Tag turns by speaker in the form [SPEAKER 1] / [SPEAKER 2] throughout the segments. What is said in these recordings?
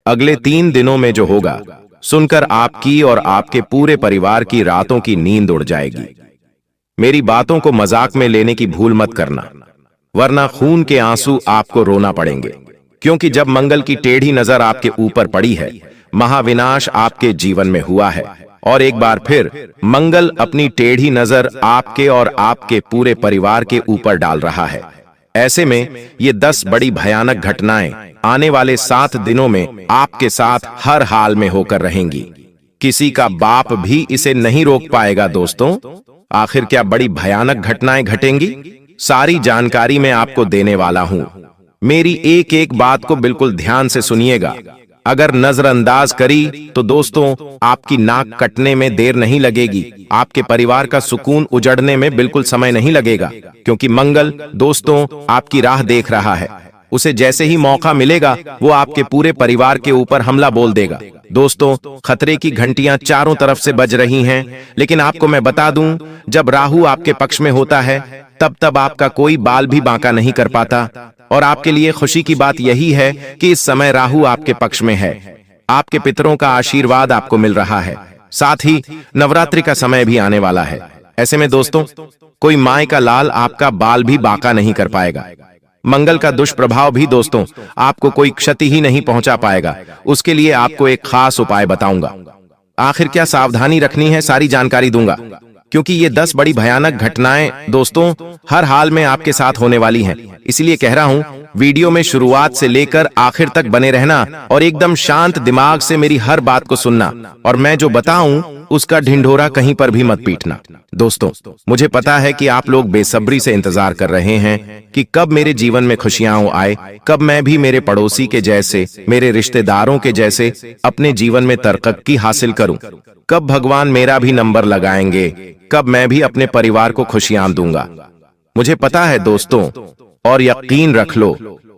[SPEAKER 1] अगले 3 दिनों में जो होगा सुनकर आपकी और आपके पूरे परिवार की रातों की नींद उड़ जाएगी। मेरी बातों को मजाक में लेने की भूल मत करना, वरना खून के आंसू आपको रोना पड़ेंगे। क्योंकि जब मंगल की टेढ़ी नजर आपके ऊपर पड़ी है, महाविनाश आपके जीवन में हुआ है और एक बार फिर मंगल अपनी टेढ़ी नजर आपके और आपके पूरे परिवार के ऊपर डाल रहा है। ऐसे में ये 10 बड़ी भयानक घटनाएं आने वाले 7 दिनों में आपके साथ हर हाल में होकर रहेंगी। किसी का बाप भी इसे नहीं रोक पाएगा। दोस्तों, आखिर क्या बड़ी भयानक घटनाएं घटेंगी, सारी जानकारी मैं आपको देने वाला हूं। मेरी एक एक बात को बिल्कुल ध्यान से सुनिएगा। अगर नजरअंदाज करी तो दोस्तों आपकी नाक कटने में देर नहीं लगेगी, आपके परिवार का सुकून उजड़ने में बिल्कुल समय नहीं लगेगा। क्योंकि मंगल दोस्तों आपकी राह देख रहा है। उसे जैसे ही मौका मिलेगा वो आपके पूरे परिवार के ऊपर हमला बोल देगा। दोस्तों, खतरे की घंटियां चारों तरफ से बज रही हैं, लेकिन आपको मैं बता दूं, जब राहु आपके पक्ष में होता है तब आपका कोई बाल भी बांका नहीं कर पाता। और आपके लिए खुशी की बात यही है कि इस समय राहु आपके पक्ष में है। आपके पितरों का आशीर्वाद आपको मिल रहा है। साथ ही नवरात्रि का समय भी आने वाला है। ऐसे में दोस्तों कोई माय का लाल आपका बाल भी बांका नहीं कर पाएगा। मंगल का दुष्प्रभाव भी दोस्तों आपको कोई क्षति ही नहीं पहुंचा पाएगा। उसके लिए आपको एक खास उपाय बताऊंगा। आखिर क्या सावधानी रखनी है, सारी जानकारी दूंगा। क्योंकि ये 10 बड़ी भयानक घटनाएं दोस्तों हर हाल में आपके साथ होने वाली हैं। इसलिए कह रहा हूं, वीडियो में शुरुआत से लेकर आखिर तक बने रहना और एकदम शांत दिमाग से मेरी हर बात को सुनना, और मैं जो बताऊं उसका ढिंढोरा कहीं पर भी मत पीटना। दोस्तों, मुझे पता है कि आप लोग बेसब्री से इंतजार कर रहे हैं कि कब मेरे जीवन में खुशियां आए, कब मैं भी मेरे पड़ोसी के जैसे, मेरे रिश्तेदारों के जैसे अपने जीवन में तरक्की हासिल करूं, कब भगवान मेरा भी नंबर लगाएंगे, कब मैं भी अपने परिवार को खुशियां दूंगा। मुझे पता है दोस्तों, और यकीन रख लो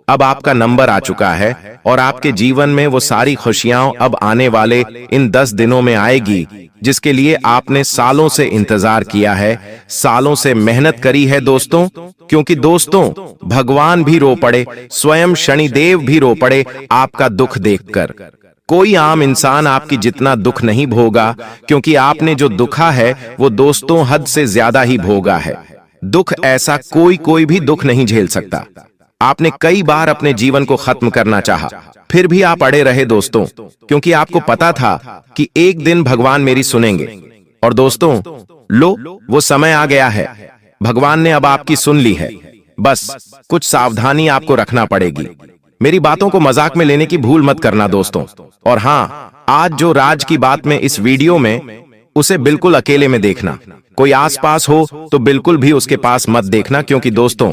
[SPEAKER 1] अब आपका नंबर आ चुका है और आपके जीवन में वो सारी खुशियां अब आने वाले इन 10 दिनों में आएगी जिसके लिए आपने सालों से इंतजार किया है, सालों से मेहनत करी है दोस्तों। क्योंकि दोस्तों भगवान भी रो पड़े, स्वयं शनिदेव भी रो पड़े आपका दुख देखकर। कोई आम इंसान आपकी जितना दुख नहीं भोगा, क्योंकि आपने जो दुखा है वो दोस्तों हद से ज्यादा ही भोगा है। दुख ऐसा कोई भी दुख नहीं झेल सकता। आपने कई बार अपने जीवन को खत्म करना चाहा, फिर भी आप अड़े रहे दोस्तों, क्योंकि आपको पता था कि एक दिन भगवान मेरी सुनेंगे। और दोस्तों लो, वो समय आ गया है, भगवान ने अब आपकी सुन ली है। बस कुछ सावधानी आपको रखना पड़ेगी। मेरी बातों को मजाक में लेने की भूल मत करना दोस्तों। और हाँ, आज जो राज की बात में इस वीडियो में उसे बिल्कुल अकेले में देखना। कोई आसपास हो तो बिल्कुल भी उसके पास मत देखना, क्योंकि दोस्तों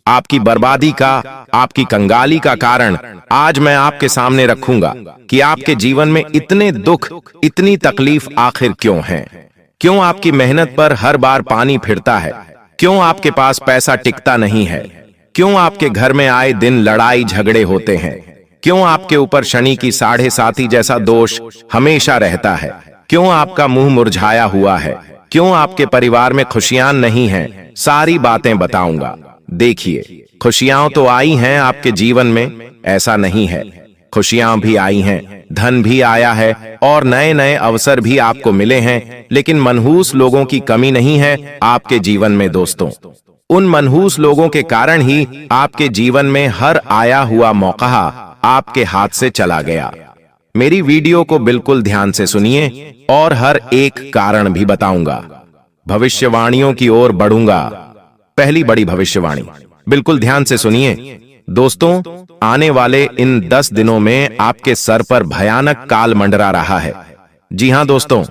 [SPEAKER 1] आपकी बर्बादी का, आपकी कंगाली का कारण आज मैं आपके सामने रखूंगा कि आपके जीवन में इतने दुख, इतनी तकलीफ आखिर क्यों हैं? क्यों आपकी मेहनत पर हर बार पानी फिरता है? क्यों आपके पास पैसा टिकता नहीं है? क्यों आपके घर में आए दिन लड़ाई झगड़े होते हैं? क्यों आपके ऊपर शनि की 7.5 जैसा दोष हमेशा रहता है? क्यों आपका मुंह मुरझाया हुआ है? क्यों आपके परिवार में खुशियां नहीं हैं? सारी बातें बताऊंगा। देखिए, खुशियां तो आई हैं आपके जीवन में, ऐसा नहीं है। खुशियां भी आई हैं, धन भी आया है और नए नए अवसर भी आपको मिले हैं। लेकिन मनहूस लोगों की कमी नहीं है आपके जीवन में दोस्तों। उन मनहूस लोगों के कारण ही आपके जीवन में हर आया हुआ मौका आपके हाथ से चला गया। मेरी वीडियो को बिल्कुल ध्यान से सुनिए और हर एक कारण भी बताऊंगा। भविष्यवाणियों की ओर बढ़ूंगा। पहली बड़ी भविष्यवाणी, बिल्कुल ध्यान से सुनिए दोस्तों। आने वाले इन 10 दिनों में आपके सर पर भयानक काल मंडरा रहा है। जी हां दोस्तों,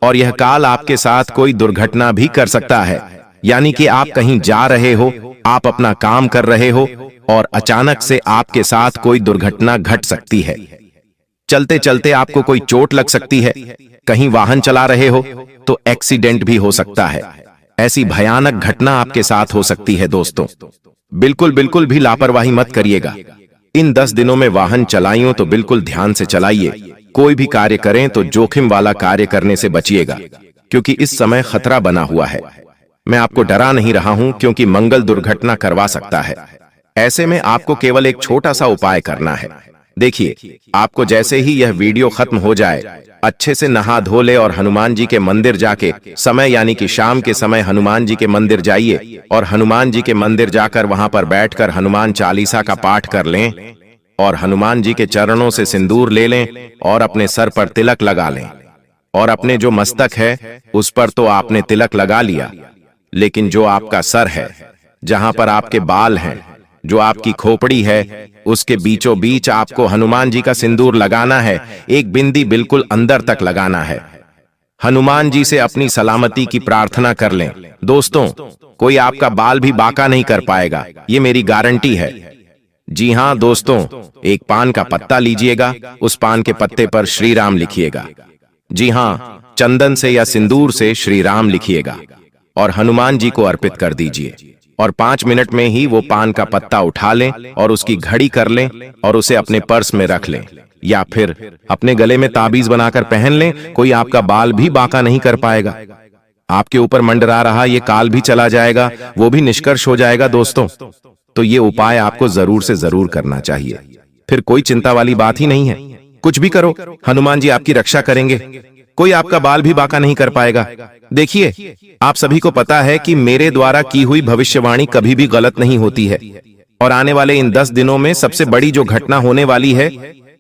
[SPEAKER 1] और यह काल आपके साथ कोई दुर्घटना भी कर सकता है। यानी कि आप कहीं जा रहे हो, आप अपना काम कर रहे हो और अचानक से आपके साथ कोई दुर्घटना घट सकती है। चलते चलते आपको कोई चोट लग सकती है, कहीं वाहन चला रहे हो तो एक्सीडेंट भी हो सकता है। ऐसी भयानक घटना आपके साथ हो सकती है दोस्तों। बिल्कुल भी लापरवाही मत करिएगा। इन 10 दिनों में वाहन चलाइयो तो बिल्कुल ध्यान से चलाइए। कोई भी कार्य करें तो जोखिम वाला कार्य करने से बचिएगा, क्योंकि इस समय खतरा बना हुआ है। मैं आपको डरा नहीं रहा हूं, क्योंकि मंगल दुर्घटना करवा सकता है। ऐसे में आपको केवल एक छोटा सा उपाय करना है। देखिए, आपको जैसे ही यह वीडियो खत्म हो जाए, अच्छे से नहा धो ले और हनुमान जी के मंदिर जाके समय यानी कि शाम के समय हनुमान जी के मंदिर जाइए और हनुमान जी के मंदिर जाकर वहां पर बैठकर हनुमान चालीसा का पाठ कर लें और हनुमान जी के चरणों से सिंदूर ले लें और अपने सर पर तिलक लगा लें। और अपने जो मस्तक है उस पर तो आपने तिलक लगा लिया, लेकिन जो आपका सर है, जहां पर आपके बाल हैं, जो आपकी खोपड़ी है, उसके बीचों बीच आपको हनुमान जी का सिंदूर लगाना है। एक बिंदी बिल्कुल अंदर तक लगाना है। हनुमान जी से अपनी सलामती की प्रार्थना कर लें। दोस्तों, कोई आपका बाल भी बांका नहीं कर पाएगा, ये मेरी गारंटी है। जी हां दोस्तों, एक पान का पत्ता लीजिएगा, उस पान के पत्ते पर श्री राम लिखिएगा। जी हां, चंदन से या सिंदूर से श्री राम लिखिएगा और हनुमान जी को अर्पित कर दीजिए। और 5 मिनट में ही वो पान का पत्ता उठा लें और उसकी घड़ी कर लें और उसे अपने पर्स में रख लें या फिर अपने गले में ताबीज बनाकर पहन लें। कोई आपका बाल भी बांका नहीं कर पाएगा। आपके ऊपर मंडरा रहा ये काल भी चला जाएगा, वो भी निष्कर्ष हो जाएगा। दोस्तों, तो ये उपाय आपको जरूर से जरूर करना चाहिए, फिर कोई चिंता वाली बात ही नहीं है। कुछ भी करो, हनुमान जी आपकी रक्षा करेंगे, कोई आपका बाल भी बांका नहीं कर पाएगा। देखिए, आप सभी को पता है कि मेरे द्वारा की हुई भविष्यवाणी कभी भी गलत नहीं होती है और आने वाले इन 10 दिनों में सबसे बड़ी जो घटना होने वाली है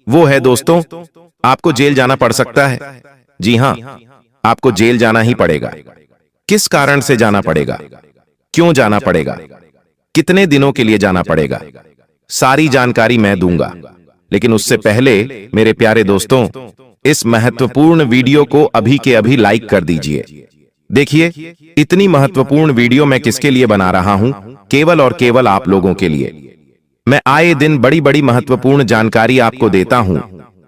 [SPEAKER 1] वो है दोस्तों, आपको जेल जाना पड़ सकता है। जी हां, आपको जेल जाना ही पड़ेगा। किस कारण से जाना पड़ेगा, क्यों जाना पड़ेगा, कितने दिनों के लिए जाना पड़ेगा, सारी जानकारी मैं दूंगा। लेकिन उससे पहले मेरे प्यारे दोस्तों, इस महत्वपूर्ण वीडियो को अभी के अभी लाइक कर दीजिए। देखिए, इतनी महत्वपूर्ण वीडियो मैं किसके लिए बना रहा हूं? केवल और केवल आप लोगों के लिए। मैं आए दिन बड़ी बड़ी महत्वपूर्ण जानकारी आपको देता हूं,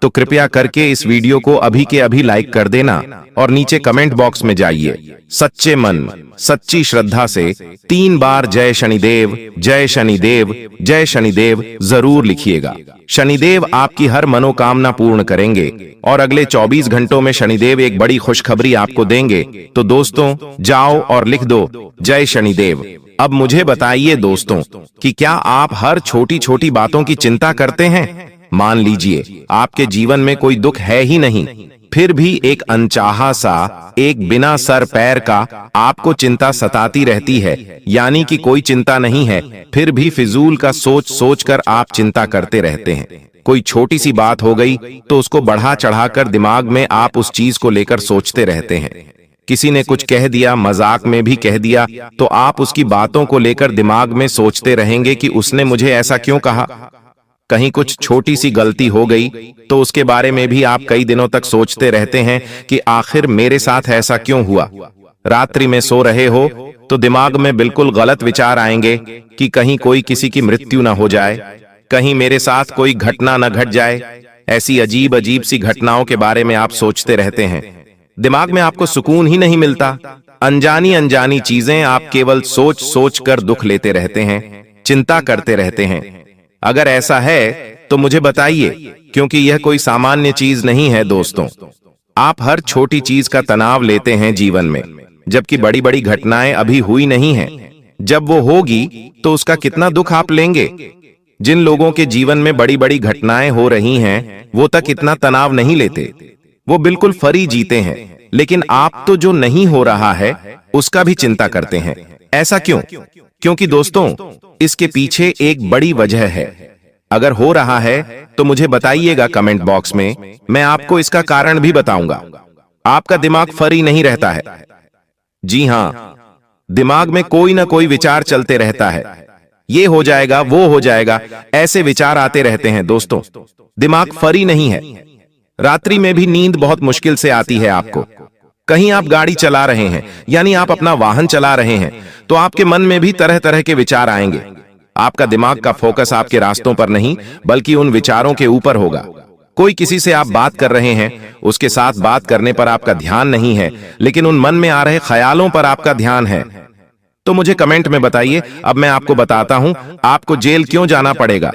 [SPEAKER 1] तो कृपया करके इस वीडियो को अभी के अभी लाइक कर देना और नीचे कमेंट बॉक्स में जाइए, सच्चे मन सच्ची श्रद्धा से 3 बार जय शनिदेव, जय शनिदेव, जय शनिदेव जरूर लिखिएगा। शनिदेव आपकी हर मनोकामना पूर्ण करेंगे और अगले 24 घंटों में शनिदेव एक बड़ी खुशखबरी आपको देंगे। तो दोस्तों, जाओ और लिख दो जय शनिदेव। अब मुझे बताइए दोस्तों कि क्या आप हर छोटी छोटी बातों की चिंता करते हैं? मान लीजिए आपके जीवन में कोई दुख है ही नहीं, फिर भी एक अनचाहा सा, एक बिना सर पैर का आपको चिंता सताती रहती है, यानी कि कोई चिंता नहीं है, फिर भी फिजूल का सोच सोच कर आप चिंता करते रहते हैं। कोई छोटी सी बात हो गई तो उसको बढ़ा चढ़ाकर दिमाग में आप उस चीज को लेकर सोचते रहते हैं। किसी ने कुछ कह दिया, मजाक में भी कह दिया, तो आप उसकी बातों को लेकर दिमाग में सोचते रहेंगे कि उसने मुझे ऐसा क्यों कहा। कहीं कुछ छोटी सी गलती हो गई तो उसके बारे में भी आप कई दिनों तक सोचते रहते हैं कि आखिर मेरे साथ ऐसा क्यों हुआ। रात्रि में सो रहे हो तो दिमाग में बिल्कुल गलत विचार आएंगे कि कहीं कोई किसी की मृत्यु ना हो जाए, कहीं मेरे साथ कोई घटना न घट जाए। ऐसी अजीब अजीब सी घटनाओं के बारे में आप सोचते रहते हैं। दिमाग में आपको सुकून ही नहीं मिलता। अनजानी अनजानी चीजें आप केवल सोच सोच कर दुख लेते रहते हैं, चिंता करते रहते हैं। अगर ऐसा है तो मुझे बताइए, क्योंकि यह कोई सामान्य चीज नहीं है दोस्तों। आप हर छोटी चीज का तनाव लेते हैं जीवन में, जबकि बड़ी बड़ी घटनाएं अभी हुई नहीं हैं। जब वो होगी तो उसका कितना दुख आप लेंगे। जिन लोगों के जीवन में बड़ी बड़ी घटनाएं हो रही हैं, वो तक इतना तनाव नहीं लेते, वो बिल्कुल फ्री जीते हैं। लेकिन आप तो जो नहीं हो रहा है उसका भी चिंता करते हैं। ऐसा क्यों? क्योंकि दोस्तों, इसके पीछे एक बड़ी वजह है। अगर हो रहा है तो मुझे बताइएगा कमेंट बॉक्स में, मैं आपको इसका कारण भी बताऊंगा। आपका दिमाग फ्री नहीं रहता है। जी हां, दिमाग में कोई ना कोई विचार चलते रहता है। ये हो जाएगा, वो हो जाएगा, ऐसे विचार आते रहते हैं दोस्तों। दिमाग फ्री नहीं है। रात्रि में भी नींद बहुत मुश्किल से आती है आपको। कहीं आप गाड़ी चला रहे हैं, यानी आप अपना वाहन चला रहे हैं, तो आपके मन में भी तरह तरह के विचार आएंगे। आपका दिमाग का फोकस आपके रास्तों पर नहीं, बल्कि उन विचारों के ऊपर होगा। कोई किसी से आप बात कर रहे हैं, उसके साथ बात करने पर आपका ध्यान नहीं है, लेकिन उन मन में आ रहे ख्यालों पर आपका ध्यान है। तो मुझे कमेंट में बताइए। अब मैं आपको बताता हूं आपको जेल क्यों जाना पड़ेगा।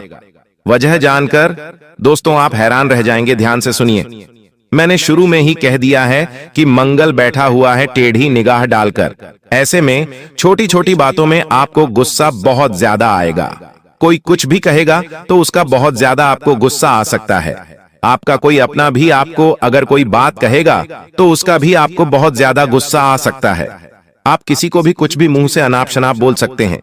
[SPEAKER 1] वजह जानकर दोस्तों आप हैरान रह जाएंगे। ध्यान से सुनिए। मैंने शुरू में ही कह दिया है कि मंगल बैठा हुआ है टेढ़ी निगाह डालकर। ऐसे में छोटी छोटी बातों में आपको गुस्सा बहुत ज्यादा आएगा। कोई कुछ भी कहेगा तो उसका बहुत ज्यादा आपको गुस्सा आ सकता है। आपका कोई अपना भी आपको अगर कोई बात कहेगा तो उसका भी आपको बहुत ज्यादा गुस्सा आ सकता है। आप किसी को भी कुछ भी मुंह से अनाप शनाप बोल सकते हैं।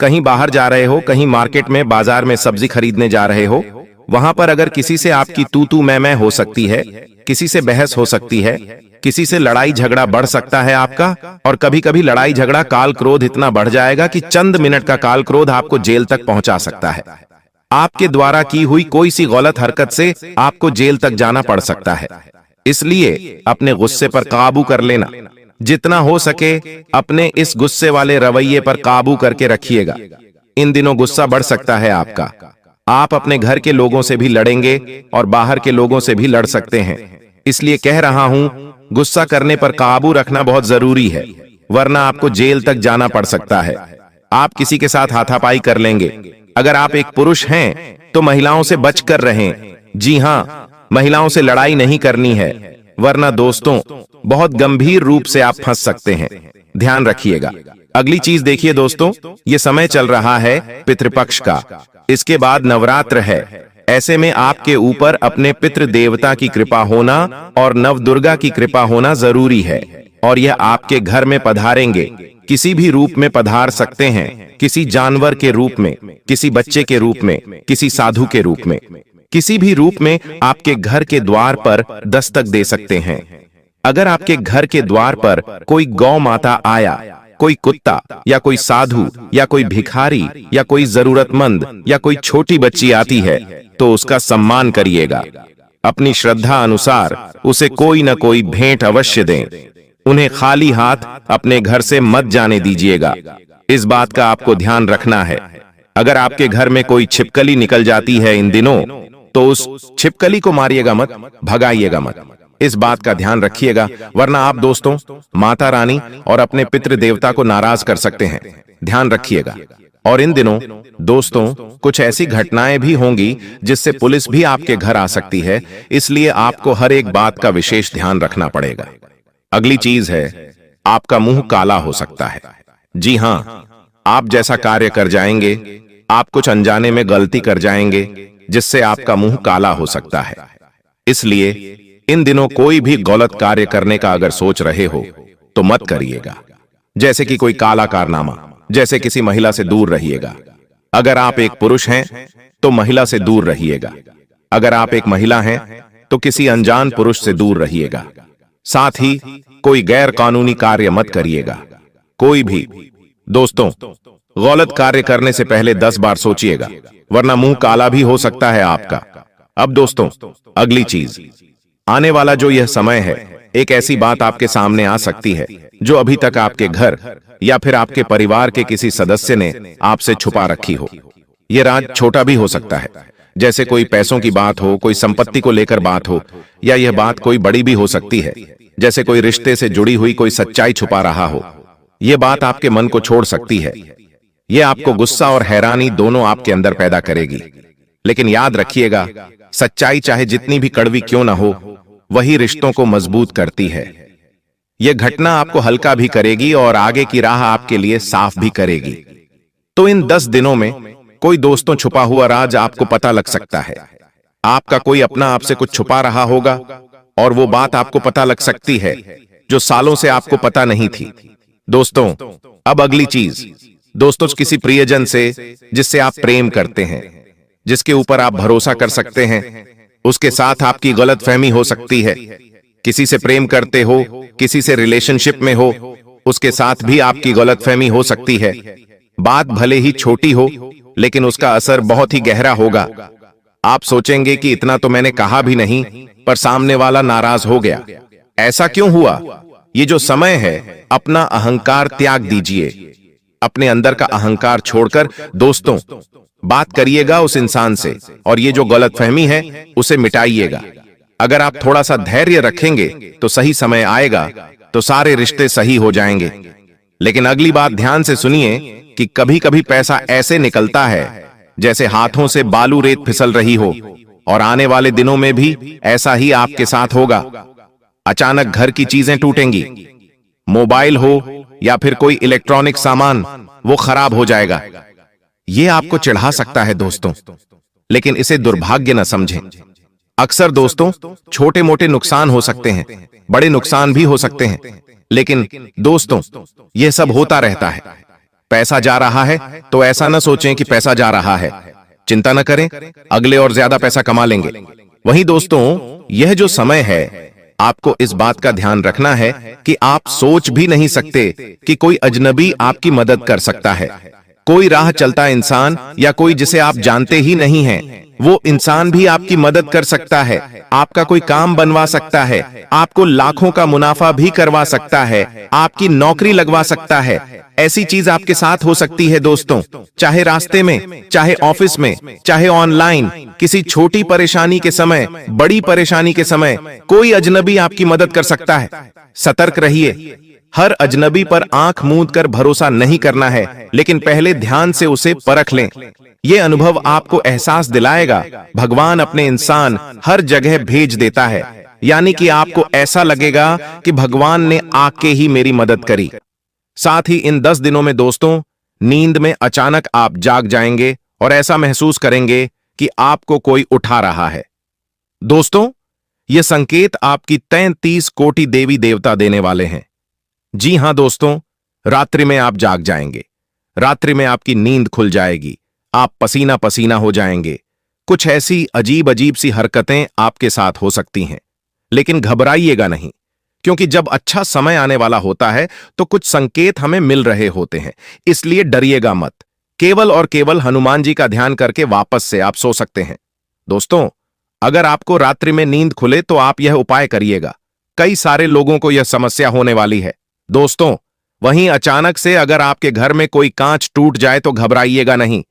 [SPEAKER 1] कहीं बाहर जा रहे हो, कहीं मार्केट में बाजार में सब्जी खरीदने जा रहे हो, वहां पर अगर किसी से आपकी तू तू मैं हो सकती है, किसी से बहस हो सकती है, किसी से लड़ाई झगड़ा बढ़ सकता है आपका। और कभी कभी लड़ाई झगड़ा काल क्रोध इतना बढ़ जाएगा कि चंद मिनट का काल क्रोध आपको जेल तक पहुंचा सकता है। आपके द्वारा की हुई कोई सी गलत हरकत से आपको जेल तक जाना पड़ सकता है। इसलिए अपने गुस्से पर काबू कर लेना। जितना हो सके अपने इस गुस्से वाले रवैये पर काबू करके रखिएगा। इन दिनों गुस्सा बढ़ सकता है आपका। आप अपने घर के लोगों से भी लड़ेंगे और बाहर के लोगों से भी लड़ सकते हैं। इसलिए कह रहा हूं, गुस्सा करने पर काबू रखना बहुत जरूरी है, वरना आपको जेल तक जाना पड़ सकता है। आप किसी के साथ हाथापाई कर लेंगे। अगर आप एक पुरुष हैं तो महिलाओं से बचकर रहें। जी हां, महिलाओं से लड़ाई नहीं करनी है, वरना दोस्तों बहुत गंभीर रूप से आप फंस सकते हैं। ध्यान रखिएगा। अगली चीज देखिए दोस्तों, ये समय चल रहा है पितृपक्ष का। इसके बाद नवरात्र है। ऐसे में आपके ऊपर अपने पितृ देवता की कृपा होना और नवदुर्गा की कृपा होना जरूरी है। और यह आपके घर में पधारेंगे, किसी भी रूप में पधार सकते हैं। किसी जानवर के रूप में, किसी बच्चे के रूप में, किसी साधु के रूप में, किसी भी रूप में आपके घर के द्वार पर दस्तक दे सकते हैं। अगर आपके घर के द्वार पर कोई गौ माता आया, कोई कुत्ता या कोई साधु या कोई भिखारी या कोई जरूरतमंद या कोई छोटी बच्ची आती है तो उसका सम्मान करिएगा। अपनी श्रद्धा अनुसार उसे कोई न कोई भेंट अवश्य दें। उन्हें खाली हाथ अपने घर से मत जाने दीजिएगा। इस बात का आपको ध्यान रखना है। अगर आपके घर में कोई छिपकली निकल जाती है इन दिनों तो उस छिपकली को मारिएगा मत, भगाइएगा मत। इस बात का ध्यान रखिएगा, वरना आप दोस्तों माता रानी और अपने पितृ देवता को नाराज कर सकते हैं। ध्यान रखिएगा। और इन दिनों दोस्तों कुछ ऐसी घटनाएं भी होंगी जिससे पुलिस भी आपके घर आ सकती है। इसलिए आपको हर एक बात का विशेष ध्यान रखना पड़ेगा। अगली चीज है, आपका मुंह काला हो सकता है। जी हां, आप जैसा कार्य कर जाएंगे, आप कुछ अनजाने में गलती कर जाएंगे जिससे आपका मुंह काला हो सकता है। इसलिए इन दिनों कोई भी गलत कार्य करने का अगर सोच रहे हो तो मत करिएगा। जैसे कि कोई काला कारनामा, जैसे किसी महिला से दूर रहिएगा। अगर आप एक पुरुष हैं तो महिला से दूर रहिएगा। अगर आप एक महिला हैं तो किसी अनजान पुरुष से दूर रहिएगा। साथ ही कोई गैर कानूनी कार्य मत करिएगा। कोई भी दोस्तों गलत कार्य करने से पहले 10 बार सोचिएगा, वरना मुंह काला भी हो सकता है आपका। अब दोस्तों अगली चीज, आने वाला जो यह समय है, एक ऐसी बात आपके सामने आ सकती है जो अभी तक आपके घर या फिर आपके परिवार के किसी सदस्य ने आपसे छुपा रखी हो। यह राज छोटा भी हो सकता है, जैसे कोई पैसों की बात हो, कोई संपत्ति को लेकर बात हो, या यह बात कोई बड़ी भी हो सकती है, जैसे कोई रिश्ते से जुड़ी हुई कोई सच्चाई छुपा रहा हो। यह बात आपके मन को छोड़ सकती है। यह आपको गुस्सा और हैरानी दोनों आपके अंदर पैदा करेगी। लेकिन याद रखिएगा, सच्चाई चाहे जितनी भी कड़वी क्यों ना हो, वही रिश्तों को मजबूत करती है। यह घटना आपको हल्का भी करेगी और आगे की राह आपके लिए साफ भी करेगी। तो इन 10 दिनों में कोई दोस्तों छुपा हुआ राज आपको पता लग सकता है। आपका कोई अपना आपसे कुछ छुपा रहा होगा और वो बात आपको पता लग सकती है जो सालों से आपको पता नहीं थी। दोस्तों अब अगली चीज, दोस्तों किसी प्रियजन से जिससे आप प्रेम करते हैं, जिसके ऊपर आप भरोसा कर सकते हैं, उसके साथ आपकी गलतफहमी हो सकती है। किसी से प्रेम करते हो, किसी से रिलेशनशिप में हो, उसके साथ भी आपकी गलतफहमी हो सकती है। बात भले ही छोटी हो लेकिन उसका असर बहुत ही गहरा होगा। आप सोचेंगे कि इतना तो मैंने कहा भी नहीं, पर सामने वाला नाराज हो गया। ऐसा क्यों हुआ? ये जो समय है, अपना अहंकार त्याग दीजिए। अपने अंदर का अहंकार छोड़कर दोस्तों बात करिएगा उस इंसान से और ये जो गलतफहमी है उसे मिटाइएगा। अगर आप थोड़ा सा धैर्य रखेंगे तो सही समय आएगा तो सारे रिश्ते सही हो जाएंगे। लेकिन अगली बात ध्यान से सुनिए कि कभी कभी पैसा ऐसे निकलता है जैसे हाथों से बालू रेत फिसल रही हो, और आने वाले दिनों में भी ऐसा ही आपके साथ होगा। अचानक घर की चीजें टूटेंगी, मोबाइल हो या फिर कोई इलेक्ट्रॉनिक सामान, वो खराब हो जाएगा। ये आपको चिढ़ा सकता है दोस्तों, लेकिन इसे दुर्भाग्य न समझें। अक्सर दोस्तों छोटे मोटे नुकसान हो सकते हैं, बड़े नुकसान भी हो सकते हैं, लेकिन दोस्तों यह सब होता रहता है। पैसा जा रहा है तो ऐसा न सोचें कि पैसा जा रहा है, चिंता न करें, अगले और ज्यादा पैसा कमा लेंगे। वहीं दोस्तों यह जो समय है, आपको इस बात का ध्यान रखना है कि आप सोच भी नहीं सकते कि कोई अजनबी आपकी मदद कर सकता है। कोई राह चलता इंसान या कोई जिसे आप जानते ही नहीं हैं, वो इंसान भी आपकी मदद कर सकता है, आपका कोई काम बनवा सकता है, आपको लाखों का मुनाफा भी करवा सकता है, आपकी नौकरी लगवा सकता है। ऐसी चीज आपके साथ हो सकती है दोस्तों, चाहे रास्ते में, चाहे ऑफिस में, चाहे ऑनलाइन, किसी छोटी परेशानी के समय, बड़ी परेशानी के समय कोई अजनबी आपकी मदद कर सकता है। सतर्क रहिए, हर अजनबी पर आंख मूंद कर भरोसा नहीं करना है, लेकिन पहले ध्यान से उसे परख लें। यह अनुभव आपको एहसास दिलाएगा भगवान अपने इंसान हर जगह भेज देता है, यानी कि आपको ऐसा लगेगा कि भगवान ने आके ही मेरी मदद करी। साथ ही इन 10 दिनों में दोस्तों नींद में अचानक आप जाग जाएंगे और ऐसा महसूस करेंगे कि आपको कोई उठा रहा है। दोस्तों यह संकेत आपकी 33 कोटि देवी देवता देने वाले हैं। जी हां दोस्तों, रात्रि में आप जाग जाएंगे, रात्रि में आपकी नींद खुल जाएगी, आप पसीना पसीना हो जाएंगे। कुछ ऐसी अजीब अजीब सी हरकतें आपके साथ हो सकती हैं, लेकिन घबराइएगा नहीं, क्योंकि जब अच्छा समय आने वाला होता है तो कुछ संकेत हमें मिल रहे होते हैं, इसलिए डरिएगा मत। केवल और केवल हनुमान जी का ध्यान करके वापस से आप सो सकते हैं। दोस्तों अगर आपको रात्रि में नींद खुले तो आप यह उपाय करिएगा, कई सारे लोगों को यह समस्या होने वाली है। दोस्तों वहीं अचानक से अगर आपके घर में कोई कांच टूट जाए तो घबराइएगा नहीं,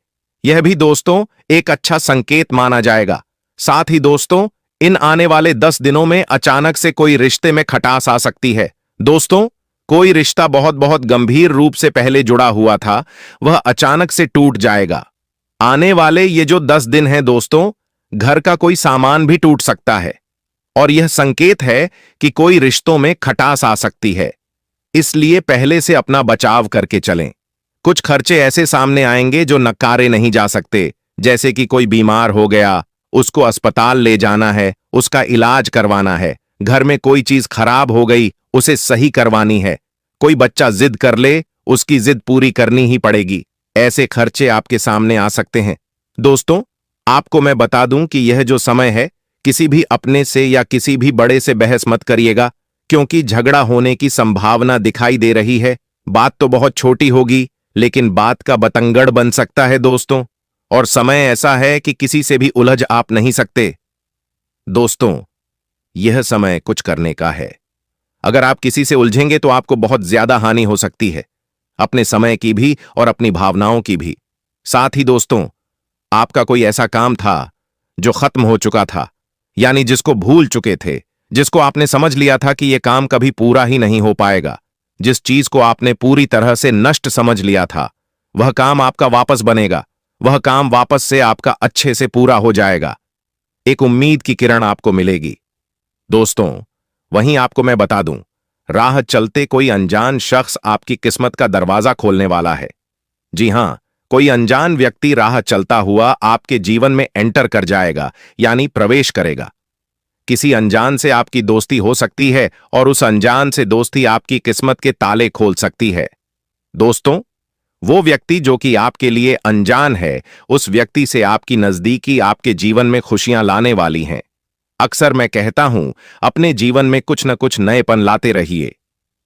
[SPEAKER 1] यह भी दोस्तों एक अच्छा संकेत माना जाएगा। साथ ही दोस्तों इन आने वाले 10 दिनों में अचानक से कोई रिश्ते में खटास आ सकती है। दोस्तों कोई रिश्ता बहुत बहुत गंभीर रूप से पहले जुड़ा हुआ था, वह अचानक से टूट जाएगा। आने वाले ये जो 10 दिन हैं दोस्तों, घर का कोई सामान भी टूट सकता है, और यह संकेत है कि कोई रिश्तों में खटास आ सकती है, इसलिए पहले से अपना बचाव करके चलें। कुछ खर्चे ऐसे सामने आएंगे जो नकारे नहीं जा सकते, जैसे कि कोई बीमार हो गया, उसको अस्पताल ले जाना है, उसका इलाज करवाना है, घर में कोई चीज खराब हो गई, उसे सही करवानी है, कोई बच्चा जिद कर ले, उसकी जिद पूरी करनी ही पड़ेगी। ऐसे खर्चे आपके सामने आ सकते हैं। दोस्तों आपको मैं बता दूं कि यह जो समय है, किसी भी अपने से या किसी भी बड़े से बहस मत करिएगा, क्योंकि झगड़ा होने की संभावना दिखाई दे रही है। बात तो बहुत छोटी होगी, लेकिन बात का बतंगड़ बन सकता है दोस्तों, और समय ऐसा है कि किसी से भी उलझ आप नहीं सकते। दोस्तों यह समय कुछ करने का है। अगर आप किसी से उलझेंगे तो आपको बहुत ज्यादा हानि हो सकती है, अपने समय की भी और अपनी भावनाओं की भी। साथ ही दोस्तों आपका कोई ऐसा काम था जो खत्म हो चुका था, यानी जिसको भूल चुके थे, जिसको आपने समझ लिया था कि यह काम कभी पूरा ही नहीं हो पाएगा, जिस चीज को आपने पूरी तरह से नष्ट समझ लिया था, वह काम आपका वापस बनेगा, वह काम वापस से आपका अच्छे से पूरा हो जाएगा। एक उम्मीद की किरण आपको मिलेगी। दोस्तों वहीं आपको मैं बता दूं, राह चलते कोई अनजान शख्स आपकी किस्मत का दरवाजा खोलने वाला है। जी हां, कोई अनजान व्यक्ति राह चलता हुआ आपके जीवन में एंटर कर जाएगा, यानी प्रवेश करेगा। किसी अनजान से आपकी दोस्ती हो सकती है और उस अनजान से दोस्ती आपकी किस्मत के ताले खोल सकती है। दोस्तों वो व्यक्ति जो कि आपके लिए अनजान है, उस व्यक्ति से आपकी नजदीकी आपके जीवन में खुशियां लाने वाली हैं। अक्सर मैं कहता हूं, अपने जीवन में कुछ न कुछ नएपन लाते रहिए।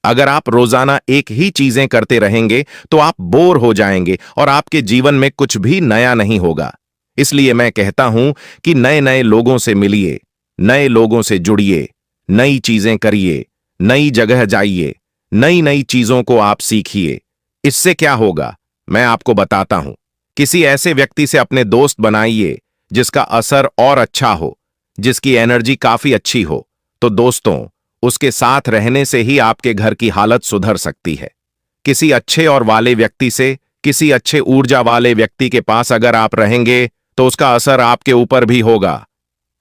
[SPEAKER 1] अगर आप रोजाना एक ही चीजें करते रहेंगे तो आप बोर हो जाएंगे और आपके जीवन में कुछ भी नया नहीं होगा। इसलिए मैं कहता हूं कि नए नए लोगों से मिलिए, नए लोगों से जुड़िए, नई चीजें करिए, नई जगह जाइए, नई नई चीजों को आप सीखिए। इससे क्या होगा मैं आपको बताता हूं। किसी ऐसे व्यक्ति से अपने दोस्त बनाइए जिसका असर और अच्छा हो, जिसकी एनर्जी काफी अच्छी हो, तो दोस्तों उसके साथ रहने से ही आपके घर की हालत सुधर सकती है। किसी अच्छे और वाले व्यक्ति से, किसी अच्छे ऊर्जा वाले व्यक्ति के पास अगर आप रहेंगे तो उसका असर आपके ऊपर भी होगा।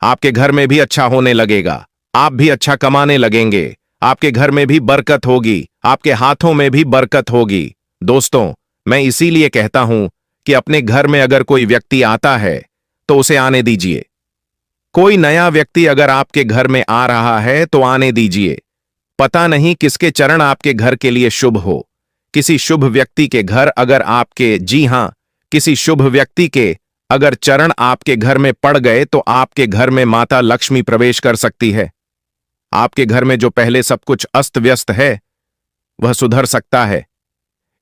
[SPEAKER 1] आपके घर में भी अच्छा होने लगेगा, आप भी अच्छा कमाने लगेंगे, आपके घर में भी बरकत होगी, आपके हाथों में भी बरकत होगी। दोस्तों मैं इसीलिए कहता हूं कि अपने घर में अगर कोई व्यक्ति आता है तो उसे आने दीजिए। कोई नया व्यक्ति अगर आपके घर में आ रहा है तो आने दीजिए। पता नहीं किसके चरण आपके घर के लिए शुभ हो। किसी शुभ व्यक्ति के घर अगर आपके, जी हां, किसी शुभ व्यक्ति के अगर चरण आपके घर में पड़ गए तो आपके घर में माता लक्ष्मी प्रवेश कर सकती है। आपके घर में जो पहले सब कुछ अस्त व्यस्त है वह सुधर सकता है।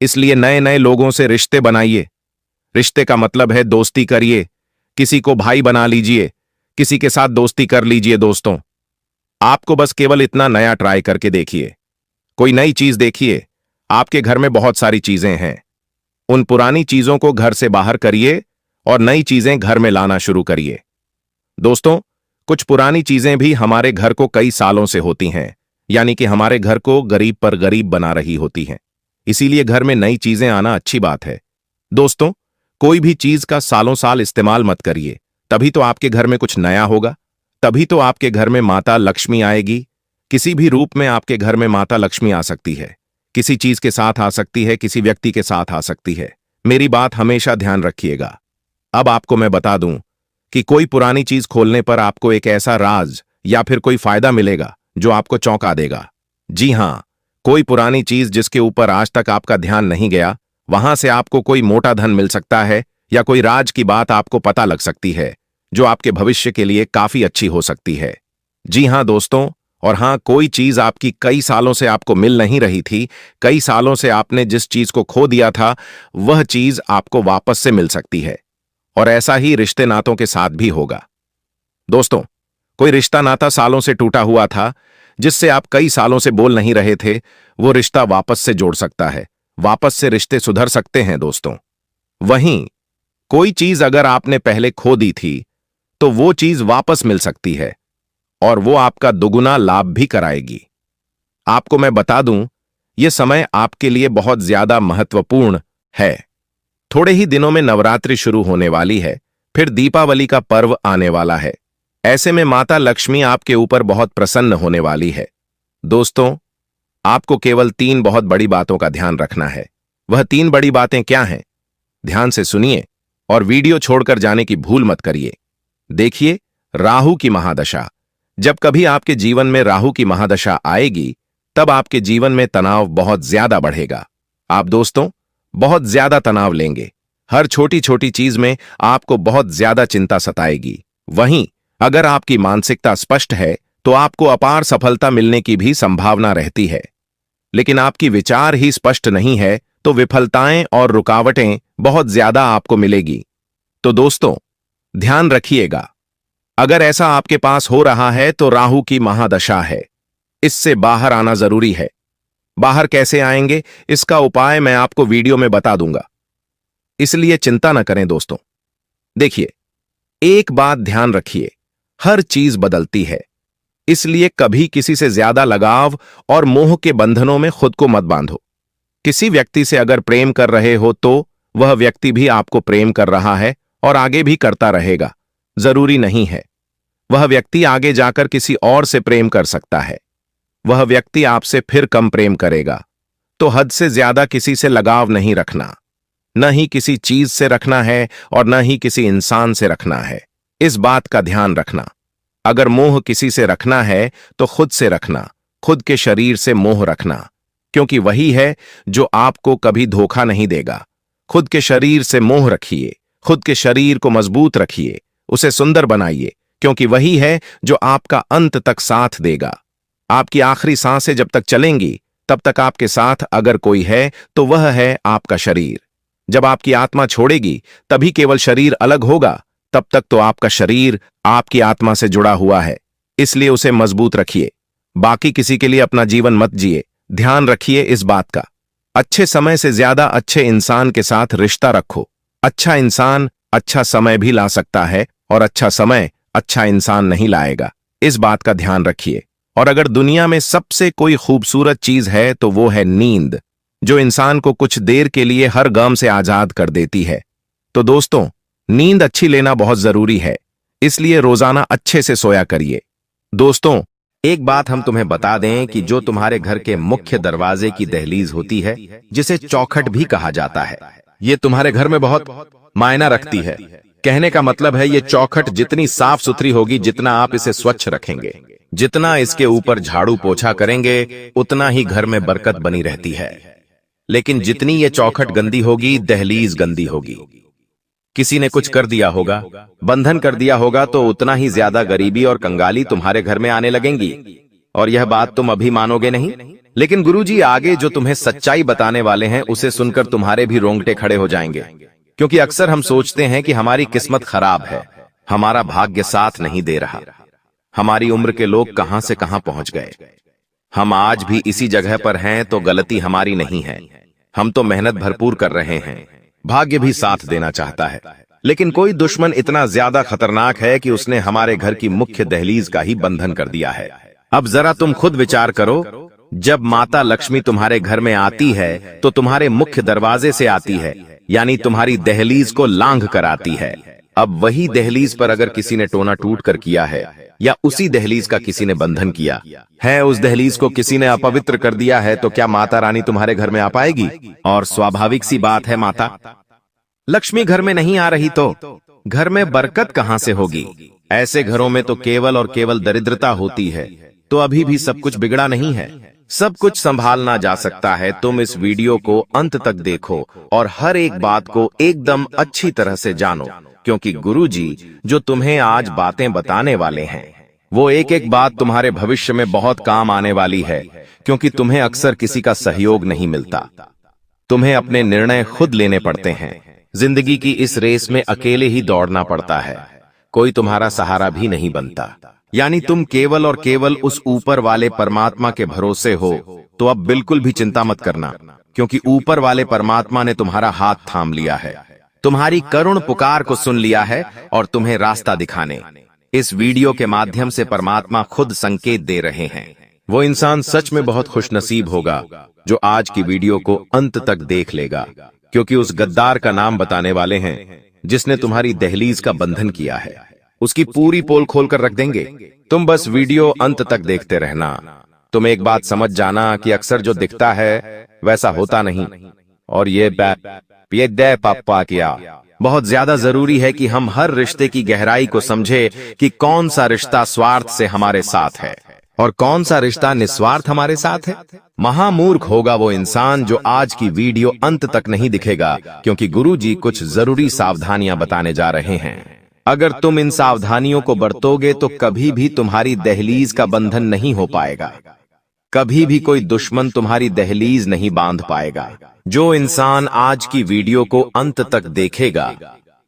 [SPEAKER 1] इसलिए नए नए लोगों से रिश्ते बनाइए। रिश्ते का मतलब है दोस्ती करिए। किसी को भाई बना लीजिए, किसी के साथ दोस्ती कर लीजिए। दोस्तों, आपको बस केवल इतना नया ट्राई करके देखिए। कोई नई चीज देखिए। आपके घर में बहुत सारी चीजें हैं। उन पुरानी चीजों को घर से बाहर करिए और नई चीजें घर में लाना शुरू करिए। दोस्तों, कुछ पुरानी चीजें भी हमारे घर को कई सालों से होती हैं, यानी कि हमारे घर को गरीब पर गरीब बना रही होती हैं। इसीलिए घर में नई चीजें आना अच्छी बात है। दोस्तों, कोई भी चीज का सालों साल इस्तेमाल मत करिए, तभी तो आपके घर में कुछ नया होगा। तभी तो आपके घर में माता लक्ष्मी आएगी। किसी भी रूप में आपके घर में माता लक्ष्मी आ सकती है। किसी चीज के साथ आ सकती है, किसी व्यक्ति के साथ आ सकती है। मेरी बात हमेशा ध्यान रखिएगा। अब आपको मैं बता दूं कि कोई पुरानी चीज खोलने पर आपको एक ऐसा राज या फिर कोई फायदा मिलेगा जो आपको चौंका देगा। जी हां, कोई पुरानी चीज जिसके ऊपर आज तक आपका ध्यान नहीं गया, वहां से आपको कोई मोटा धन मिल सकता है या कोई राज की बात आपको पता लग सकती है जो आपके भविष्य के लिए काफी अच्छी हो सकती है। जी हां दोस्तों, और हां, कोई चीज आपकी कई सालों से आपको मिल नहीं रही थी, कई सालों से आपने जिस चीज को खो दिया था, वह चीज आपको वापस से मिल सकती है। और ऐसा ही रिश्ते नातों के साथ भी होगा। दोस्तों, कोई रिश्ता नाता सालों से टूटा हुआ था, जिससे आप कई सालों से बोल नहीं रहे थे, वो रिश्ता वापस से जोड़ सकता है। वापस से रिश्ते सुधर सकते हैं दोस्तों। वहीं कोई चीज अगर आपने पहले खो दी थी तो वो चीज वापस मिल सकती है और वो आपका दुगुना लाभ भी कराएगी। आपको मैं बता दूं, यह समय आपके लिए बहुत ज्यादा महत्वपूर्ण है। थोड़े ही दिनों में नवरात्रि शुरू होने वाली है, फिर दीपावली का पर्व आने वाला है। ऐसे में माता लक्ष्मी आपके ऊपर बहुत प्रसन्न होने वाली है। दोस्तों, आपको केवल 3 बहुत बड़ी बातों का ध्यान रखना है। वह 3 बड़ी बातें क्या हैं? ध्यान से सुनिए और वीडियो छोड़कर जाने की भूल मत करिए। देखिए, राहु की महादशा। जब कभी आपके जीवन में राहु की महादशा आएगी, तब आपके जीवन में तनाव बहुत ज्यादा बढ़ेगा। आप दोस्तों बहुत ज्यादा तनाव लेंगे। हर छोटी छोटी चीज में आपको बहुत ज्यादा चिंता सताएगी। वहीं अगर आपकी मानसिकता स्पष्ट है तो आपको अपार सफलता मिलने की भी संभावना रहती है। लेकिन आपकी विचार ही स्पष्ट नहीं है तो विफलताएं और रुकावटें बहुत ज्यादा आपको मिलेगी। तो दोस्तों, ध्यान रखिएगा, अगर ऐसा आपके पास हो रहा है तो राहु की महादशा है। इससे बाहर आना जरूरी है। बाहर कैसे आएंगे, इसका उपाय मैं आपको वीडियो में बता दूंगा, इसलिए चिंता न करें दोस्तों। देखिए, एक बात ध्यान रखिए, हर चीज बदलती है, इसलिए कभी किसी से ज्यादा लगाव और मोह के बंधनों में खुद को मत बांधो। किसी व्यक्ति से अगर प्रेम कर रहे हो तो वह व्यक्ति भी आपको प्रेम कर रहा है और आगे भी करता रहेगा। जरूरी नहीं है वह व्यक्ति आगे जाकर किसी और से प्रेम कर सकता है। वह व्यक्ति आपसे फिर कम प्रेम करेगा। तो हद से ज्यादा किसी से लगाव नहीं रखना, न ही किसी चीज से रखना है और न ही किसी इंसान से रखना है। इस बात का ध्यान रखना। अगर मोह किसी से रखना है तो खुद से रखना, खुद के शरीर से मोह रखना, क्योंकि वही है जो आपको कभी धोखा नहीं देगा। खुद के शरीर से मोह रखिए, खुद के शरीर को मजबूत रखिए, उसे सुंदर बनाइए, क्योंकि वही है जो आपका अंत तक साथ देगा। आपकी आखिरी सांसें जब तक चलेंगी तब तक आपके साथ अगर कोई है तो वह है आपका शरीर। जब आपकी आत्मा छोड़ेगी तभी केवल शरीर अलग होगा, तब तक तो आपका शरीर आपकी आत्मा से जुड़ा हुआ है। इसलिए उसे मजबूत रखिए। बाकी किसी के लिए अपना जीवन मत जिए। ध्यान रखिए इस बात का, अच्छे समय से ज्यादा अच्छे इंसान के साथ रिश्ता रखो। अच्छा इंसान अच्छा समय भी ला सकता है और अच्छा समय अच्छा इंसान नहीं लाएगा। इस बात का ध्यान रखिए। और अगर दुनिया में सबसे कोई खूबसूरत चीज है तो वो है नींद, जो इंसान को कुछ देर के लिए हर गम से आजाद कर देती है। तो दोस्तों, नींद अच्छी लेना बहुत जरूरी है, इसलिए रोजाना अच्छे से सोया करिए। दोस्तों, एक बात हम तुम्हें बता दें कि जो तुम्हारे घर के मुख्य दरवाजे की दहलीज होती है, जिसे चौखट भी कहा जाता है, ये तुम्हारे घर में बहुत मायना रखती है। कहने का मतलब है ये चौखट जितनी साफ सुथरी होगी, जितना आप इसे स्वच्छ रखेंगे, जितना इसके ऊपर झाड़ू पोछा करेंगे, उतना ही घर में बरकत बनी रहती है। लेकिन जितनी ये चौखट गंदी होगी, दहलीज गंदी होगी। किसी ने कुछ कर दिया होगा, बंधन कर दिया होगा, तो उतना ही ज्यादा गरीबी और कंगाली तुम्हारे घर में आने लगेंगी। और यह बात तुम अभी मानोगे नहीं, लेकिन गुरुजी आगे जो तुम्हें सच्चाई बताने वाले हैं, उसे सुनकर तुम्हारे भी रोंगटे खड़े हो जाएंगे। क्योंकि अक्सर हम सोचते हैं कि हमारी किस्मत खराब है, हमारा भाग्य साथ नहीं दे रहा, हमारी उम्र के लोग कहां से कहां पहुंच गए, हम आज भी इसी जगह पर हैं, तो गलती हमारी नहीं है। हम तो मेहनत भरपूर कर रहे हैं, भाग्य भी साथ देना चाहता है। लेकिन कोई दुश्मन इतना ज्यादा खतरनाक है कि उसने हमारे घर की मुख्य दहलीज का ही बंधन कर दिया है। अब जरा तुम खुद विचार करो, जब माता लक्ष्मी तुम्हारे घर में आती है तो तुम्हारे मुख्य दरवाजे से आती है, यानी तुम्हारी दहलीज को लांघ कर आती है। अब वही दहलीज पर अगर किसी ने टोना टूट कर किया है, या उसी दहलीज का किसी ने बंधन किया है, उस दहलीज को किसी ने अपवित्र कर दिया है, तो क्या माता रानी तुम्हारे घर में आ पाएगी? और स्वाभाविक सी बात है, माता लक्ष्मी घर में नहीं आ रही तो घर में बरकत कहां से होगी? ऐसे घरों में तो केवल और केवल दरिद्रता होती है। तो अभी भी सब कुछ बिगड़ा नहीं है, सब कुछ संभालना जा सकता है। तुम इस वीडियो को अंत तक देखो और हर एक बात को एकदम अच्छी तरह से जानो, क्योंकि गुरुजी जो तुम्हें आज बातें बताने वाले हैं, वो एक एक बात तुम्हारे भविष्य में बहुत काम आने वाली है। क्योंकि तुम्हें अक्सर किसी का सहयोग नहीं मिलता, तुम्हें अपने निर्णय खुद लेने पड़ते हैं। जिंदगी की इस रेस में अकेले ही दौड़ना पड़ता है, कोई तुम्हारा सहारा भी नहीं बनता। यानी तुम केवल और केवल उस ऊपर वाले परमात्मा के भरोसे हो। तो अब बिल्कुल भी चिंता मत करना, क्योंकि ऊपर वाले परमात्मा ने तुम्हारा हाथ थाम लिया है, तुम्हारी करुण पुकार को सुन लिया है और तुम्हें रास्ता दिखाने इस वीडियो के माध्यम से परमात्मा खुद संकेत दे रहे हैं। वो इंसान सच में बहुत खुशनसीब होगा जो आज की वीडियो को अंत तक देख लेगा, क्योंकि उस गद्दार का नाम बताने वाले हैं जिसने तुम्हारी दहलीज का बंधन किया है। उसकी पूरी पोल खोल कर रख देंगे, तुम बस वीडियो अंत तक देखते रहना। तुम एक बात समझ जाना कि अक्सर जो दिखता है वैसा होता नहीं, और ये पापा किया बहुत ज्यादा जरूरी है कि हम हर रिश्ते की गहराई को समझे कि कौन सा रिश्ता स्वार्थ से हमारे साथ है और कौन सा रिश्ता निस्वार्थ हमारे साथ है। महामूर्ख होगा वो इंसान जो आज की वीडियो अंत तक नहीं दिखेगा, क्योंकि गुरुजी कुछ जरूरी सावधानियां बताने जा रहे हैं। अगर तुम इन सावधानियों को बरतोगे तो कभी भी तुम्हारी दहलीज का बंधन नहीं हो पाएगा, कभी भी कोई दुश्मन तुम्हारी दहलीज नहीं बांध पाएगा। जो इंसान आज की वीडियो को अंत तक देखेगा,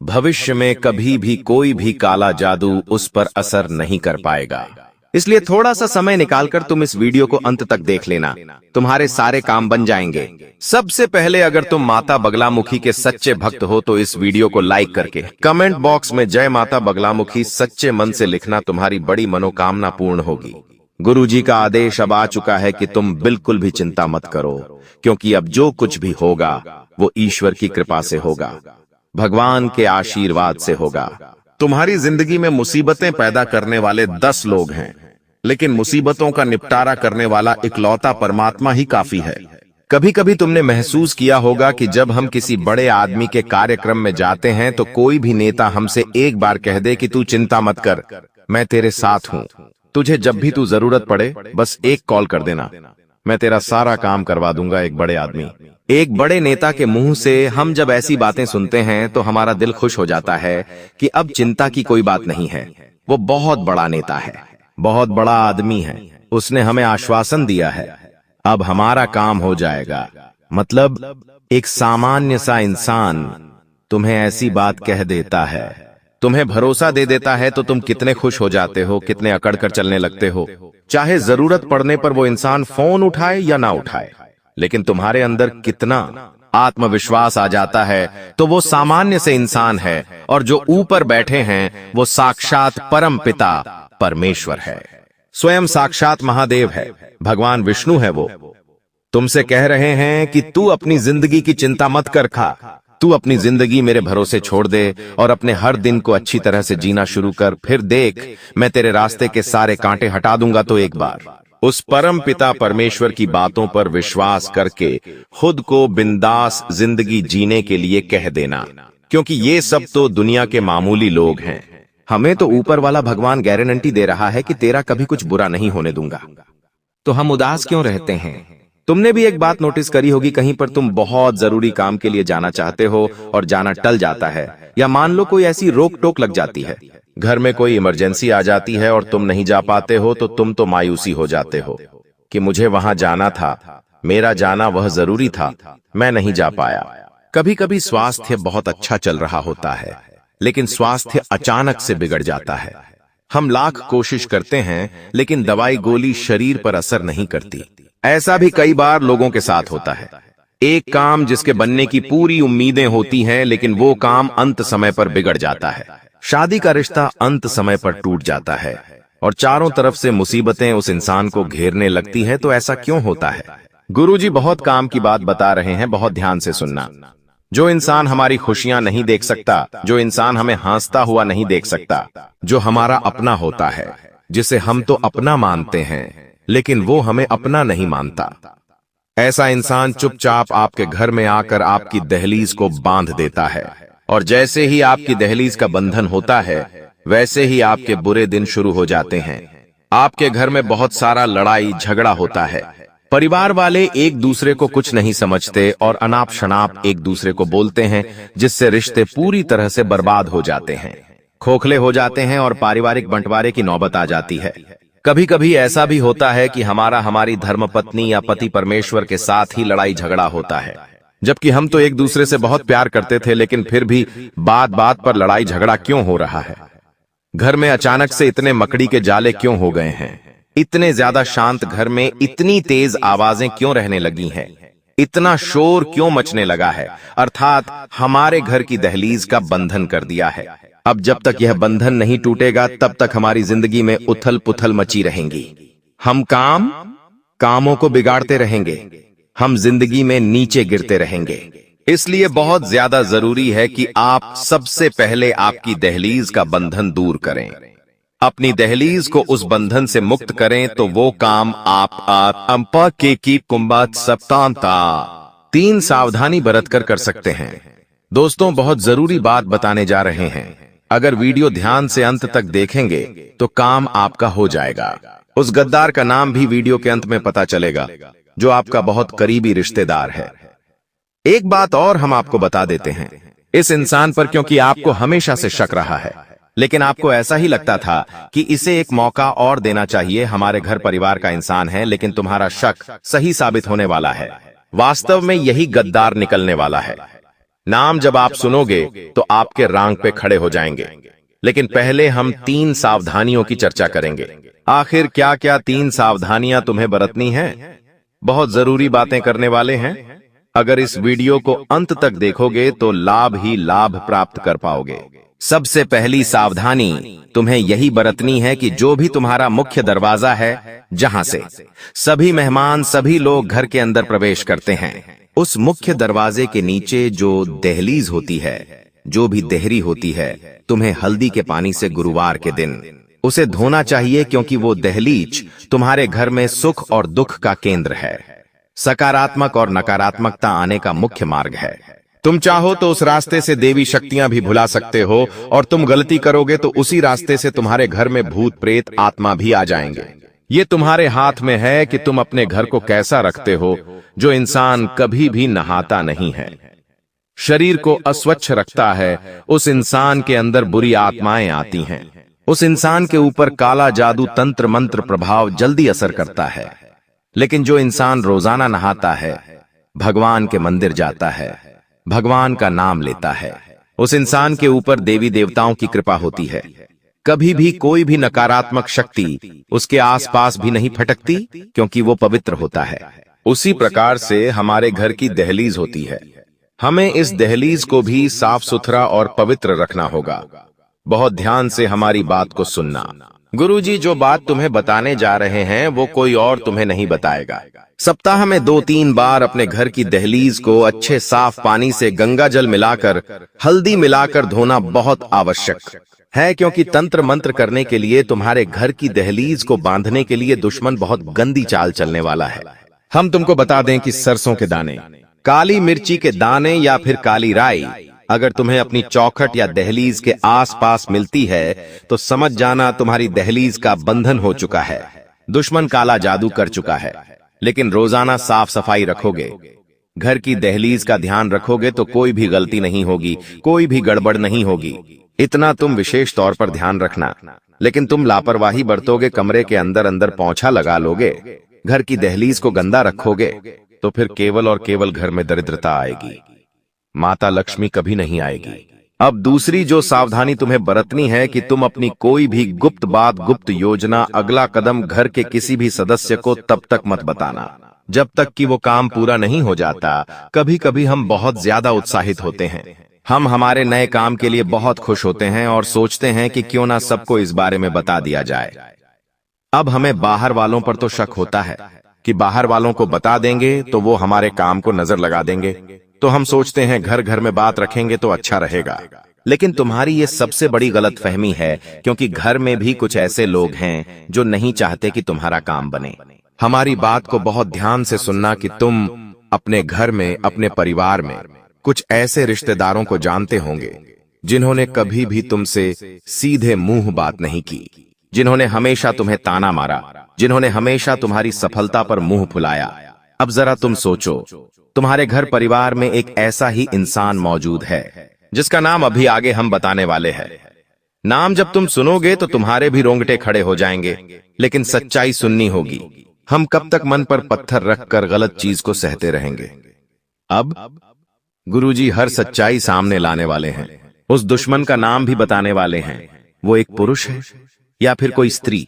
[SPEAKER 1] भविष्य में कभी भी कोई भी काला जादू उस पर असर नहीं कर पाएगा। इसलिए थोड़ा सा समय निकालकर तुम इस वीडियो को अंत तक देख लेना, तुम्हारे सारे काम बन जाएंगे। सबसे पहले अगर तुम माता बगलामुखी के सच्चे भक्त हो तो इस वीडियो को लाइक करके कमेंट बॉक्स में जय माता बगलामुखी सच्चे मन से लिखना, तुम्हारी बड़ी मनोकामना पूर्ण होगी। गुरुजी का आदेश अब आ चुका है कि तुम बिल्कुल भी चिंता मत करो, क्योंकि अब जो कुछ भी होगा वो ईश्वर की कृपा से होगा, भगवान के आशीर्वाद से होगा। तुम्हारी जिंदगी में मुसीबतें पैदा करने वाले 10 लोग हैं, लेकिन मुसीबतों का निपटारा करने वाला इकलौता परमात्मा ही काफी है। कभी कभी तुमने महसूस किया होगा कि जब हम किसी बड़े आदमी के कार्यक्रम में जाते हैं तो कोई भी नेता हमसे एक बार कह दे कि तू चिंता मत कर, मैं तेरे साथ हूं, तुझे जब भी तू जरूरत पड़े बस एक कॉल कर देना, मैं तेरा सारा काम करवा दूंगा। एक बड़े आदमी, एक बड़े नेता के मुंह से हम जब ऐसी बातें सुनते हैं तो हमारा दिल खुश हो जाता है कि अब चिंता की कोई बात नहीं है। वो बहुत बड़ा नेता है, बहुत बड़ा आदमी है, उसने हमें आश्वासन दिया है, अब हमारा काम हो जाएगा। मतलब एक सामान्य सा इंसान तुम्हें ऐसी बात कह देता है, तुम्हें भरोसा दे देता है, तो तुम कितने खुश हो जाते हो, कितने अकड़ कर चलने लगते हो। चाहे जरूरत पड़ने पर वो इंसान फोन उठाए या ना उठाए, लेकिन तुम्हारे अंदर कितना आत्मविश्वास आ जाता है। तो वो सामान्य से इंसान है, और जो ऊपर बैठे हैं वो साक्षात परम पिता परमेश्वर है, स्वयं साक्षात महादेव है, भगवान विष्णु है। वो तुमसे कह रहे हैं कि तू अपनी जिंदगी की चिंता मत कर खा, तू अपनी जिंदगी मेरे भरोसे छोड़ दे और अपने हर दिन को अच्छी तरह से जीना शुरू कर, फिर देख मैं तेरे रास्ते के सारे कांटे हटा दूंगा। तो एक बार उस परम पिता परमेश्वर की बातों पर विश्वास करके खुद को बिंदास जिंदगी जीने के लिए कह देना, क्योंकि ये सब तो दुनिया के मामूली लोग हैं।
[SPEAKER 2] हमें तो ऊपर वाला भगवान गारंटी दे रहा है कि तेरा कभी कुछ बुरा नहीं होने दूंगा, तो हम उदास क्यों रहते हैं? तुमने भी एक बात नोटिस करी होगी, कहीं पर तुम बहुत जरूरी काम के लिए जाना चाहते हो और जाना टल जाता है, या मान लो कोई ऐसी रोक टोक लग जाती है,
[SPEAKER 1] घर में कोई इमरजेंसी आ जाती है और तुम नहीं जा पाते हो, तो तुम तो मायूसी हो जाते हो कि मुझे वहां जाना था, मेरा जाना वह जरूरी था, मैं नहीं जा पाया। कभी कभी स्वास्थ्य बहुत अच्छा चल रहा होता है, लेकिन स्वास्थ्य अचानक से बिगड़ जाता है। हम लाख कोशिश करते हैं, लेकिन दवाई गोली शरीर पर असर नहीं करती। ऐसा भी कई बार लोगों के साथ होता है। एक काम जिसके बनने की पूरी उम्मीदें होती हैं, लेकिन वो काम अंत समय पर बिगड़ जाता है। शादी का रिश्ता अंत समय पर टूट जाता है और चारों तरफ से मुसीबतें उस इंसान को घेरने लगती हैं। तो ऐसा क्यों होता है? गुरुजी बहुत काम की बात बता रहे हैं, बहुत ध्यान से सुनना। जो इंसान हमारी खुशियां नहीं देख सकता, जो इंसान हमें हंसता हुआ नहीं देख सकता, जो हमारा अपना होता है, जिसे हम तो अपना मानते हैं, लेकिन वो हमें अपना नहीं मानता, ऐसा इंसान चुपचाप आपके घर में आकर आपकी दहलीज को बांध देता है। और जैसे ही आपकी दहलीज का बंधन होता है, वैसे ही आपके बुरे दिन शुरू हो जाते हैं। आपके घर में बहुत सारा लड़ाई झगड़ा होता है। परिवार वाले एक दूसरे को कुछ नहीं समझते और अनाप शनाप एक दूसरे को बोलते हैं, जिससे रिश्ते पूरी तरह से बर्बाद हो जाते हैं, खोखले हो जाते हैं और पारिवारिक बंटवारे की नौबत आ जाती है। कभी कभी ऐसा भी होता है कि हमारी धर्मपत्नी या पति परमेश्वर के साथ ही लड़ाई झगड़ा होता है, जबकि हम तो एक दूसरे से बहुत प्यार करते थे, लेकिन फिर भी बात बात पर लड़ाई झगड़ा क्यों हो रहा है? घर में अचानक से इतने मकड़ी के जाले क्यों हो गए हैं? इतने ज्यादा शांत घर में इतनी तेज आवाजें क्यों रहने लगी हैं? इतना शोर क्यों मचने लगा है? अर्थात हमारे घर की दहलीज का बंधन कर दिया है। अब जब तक यह बंधन नहीं टूटेगा, तब तक हमारी जिंदगी में उथल पुथल मची रहेंगी। हम कामों को बिगाड़ते रहेंगे, हम जिंदगी में नीचे गिरते रहेंगे। इसलिए बहुत ज्यादा जरूरी है कि आप सबसे पहले आपकी दहलीज का बंधन दूर करें, अपनी दहलीज को उस बंधन से मुक्त करें। तो वो काम आप की कुंभत सप्तांता 3 सावधानी बरतकर कर सकते हैं। दोस्तों, बहुत जरूरी बात बताने जा रहे हैं। अगर वीडियो ध्यान से अंत तक देखेंगे तो काम आपका हो जाएगा। उस गद्दार का नाम भी वीडियो के अंत में पता चलेगा, जो आपका बहुत करीबी रिश्तेदार है। एक बात और हम आपको बता देते हैं इस इंसान पर, क्योंकि आपको हमेशा से शक रहा है, लेकिन आपको ऐसा ही लगता था कि इसे एक मौका और देना चाहिए। हमारे घर परिवार का इंसान है, लेकिन तुम्हारा शक सही साबित होने वाला है। वास्तव में यही गद्दार निकलने वाला है। नाम जब आप सुनोगे तो आपके रांग पे खड़े हो जाएंगे। लेकिन पहले हम 3 सावधानियों की चर्चा करेंगे। आखिर क्या क्या 3 सावधानियां तुम्हें बरतनी हैं? बहुत जरूरी बातें करने वाले हैं। अगर इस वीडियो को अंत तक देखोगे तो लाभ ही लाभ प्राप्त कर पाओगे। सबसे पहली सावधानी तुम्हें यही बरतनी है कि जो भी तुम्हारा मुख्य दरवाजा है, जहां से सभी मेहमान, सभी लोग घर के अंदर प्रवेश करते हैं, उस मुख्य दरवाजे के नीचे जो दहलीज होती है, जो भी देहरी होती है, तुम्हें हल्दी के पानी से गुरुवार के दिन उसे धोना चाहिए, क्योंकि वो दहलीज तुम्हारे घर में सुख और दुख का केंद्र है, सकारात्मक और नकारात्मकता आने का मुख्य मार्ग है। तुम चाहो तो उस रास्ते से देवी शक्तियां भी भुला सकते हो, और तुम गलती करोगे तो उसी रास्ते से तुम्हारे घर में भूत प्रेत आत्मा भी आ जाएंगे। ये तुम्हारे हाथ में है कि तुम अपने घर को कैसा रखते हो। जो इंसान कभी भी नहाता नहीं है, शरीर को अस्वच्छ रखता है, उस इंसान के अंदर बुरी आत्माएं आती हैं। उस इंसान के ऊपर काला जादू, तंत्र मंत्र प्रभाव जल्दी असर करता है। लेकिन जो इंसान रोजाना नहाता है, भगवान के मंदिर जाता है, भगवान का नाम लेता है, उस इंसान के ऊपर देवी देवताओं की कृपा होती है। कभी भी कोई भी नकारात्मक शक्ति उसके आसपास भी नहीं फटकती, क्योंकि वो पवित्र होता है। उसी प्रकार से हमारे घर की दहलीज होती है। हमें इस दहलीज को भी साफ सुथरा और पवित्र रखना होगा। बहुत ध्यान से हमारी बात को सुनना। गुरुजी जो बात तुम्हें बताने जा रहे हैं वो कोई और तुम्हें नहीं बताएगा। सप्ताह में 2-3 बार अपने घर की दहलीज को अच्छे साफ पानी से गंगा जल मिलाकर, हल्दी मिलाकर धोना बहुत आवश्यक।
[SPEAKER 2] है, क्योंकि तंत्र मंत्र करने के लिए तुम्हारे घर की दहलीज को बांधने के लिए दुश्मन बहुत गंदी चाल चलने वाला है। हम तुमको बता दें कि सरसों के दाने, काली मिर्ची के दाने या फिर काली राई अगर तुम्हें अपनी चौखट या दहलीज के आसपास मिलती है तो समझ जाना तुम्हारी दहलीज का बंधन हो चुका है। दुश्मन काला जादू कर चुका है। लेकिन रोजाना साफ सफाई रखोगे, घर की दहलीज का ध्यान रखोगे तो कोई भी गलती नहीं होगी, कोई भी गड़बड़ नहीं होगी। इतना तुम विशेष तौर पर ध्यान रखना। लेकिन तुम लापरवाही बरतोगे, कमरे के अंदर अंदर पोंछा लगा लोगे, घर की दहलीज को गंदा रखोगे तो फिर केवल और केवल घर में दरिद्रता आएगी, माता लक्ष्मी कभी नहीं आएगी। अब दूसरी जो सावधानी तुम्हें बरतनी है कि तुम अपनी कोई भी गुप्त बात, गुप्त योजना, अगला कदम घर के किसी भी सदस्य को तब तक मत बताना जब तक कि वो काम पूरा नहीं हो जाता। कभी कभी हम बहुत ज्यादा उत्साहित होते हैं, हम हमारे नए काम के लिए बहुत खुश होते हैं और सोचते हैं कि क्यों ना सबको इस बारे में बता दिया जाए। अब हमें बाहर वालों पर तो शक होता है कि बाहर वालों को बता देंगे तो वो हमारे काम को नजर लगा देंगे, तो हम सोचते हैं घर घर में बात रखेंगे तो अच्छा रहेगा। लेकिन तुम्हारी ये सबसे बड़ी गलतफहमी है, क्योंकि घर में भी कुछ ऐसे लोग हैं जो नहीं चाहते कि तुम्हारा काम बने। हमारी बात को बहुत ध्यान से सुनना कि तुम अपने घर में, अपने परिवार में कुछ ऐसे रिश्तेदारों को जानते होंगे जिन्होंने कभी भी तुमसे सीधे मुंह बात नहीं की, जिन्होंने हमेशा तुम्हें ताना मारा, जिन्होंने हमेशा तुम्हारी सफलता पर मुंह फुलाया। अब जरा तुम सोचो, तुम्हारे घर परिवार में एक ऐसा ही इंसान मौजूद है जिसका नाम अभी आगे हम बताने वाले हैं। नाम जब तुम सुनोगे तो तुम्हारे भी रोंगटे खड़े हो जाएंगे, लेकिन सच्चाई सुननी होगी। हम कब तक मन पर पत्थर रखकर गलत चीज को सहते रहेंगे? अब गुरुजी हर सच्चाई सामने लाने वाले हैं। उस दुश्मन का नाम भी बताने वाले हैं। वो एक पुरुष है या फिर कोई स्त्री,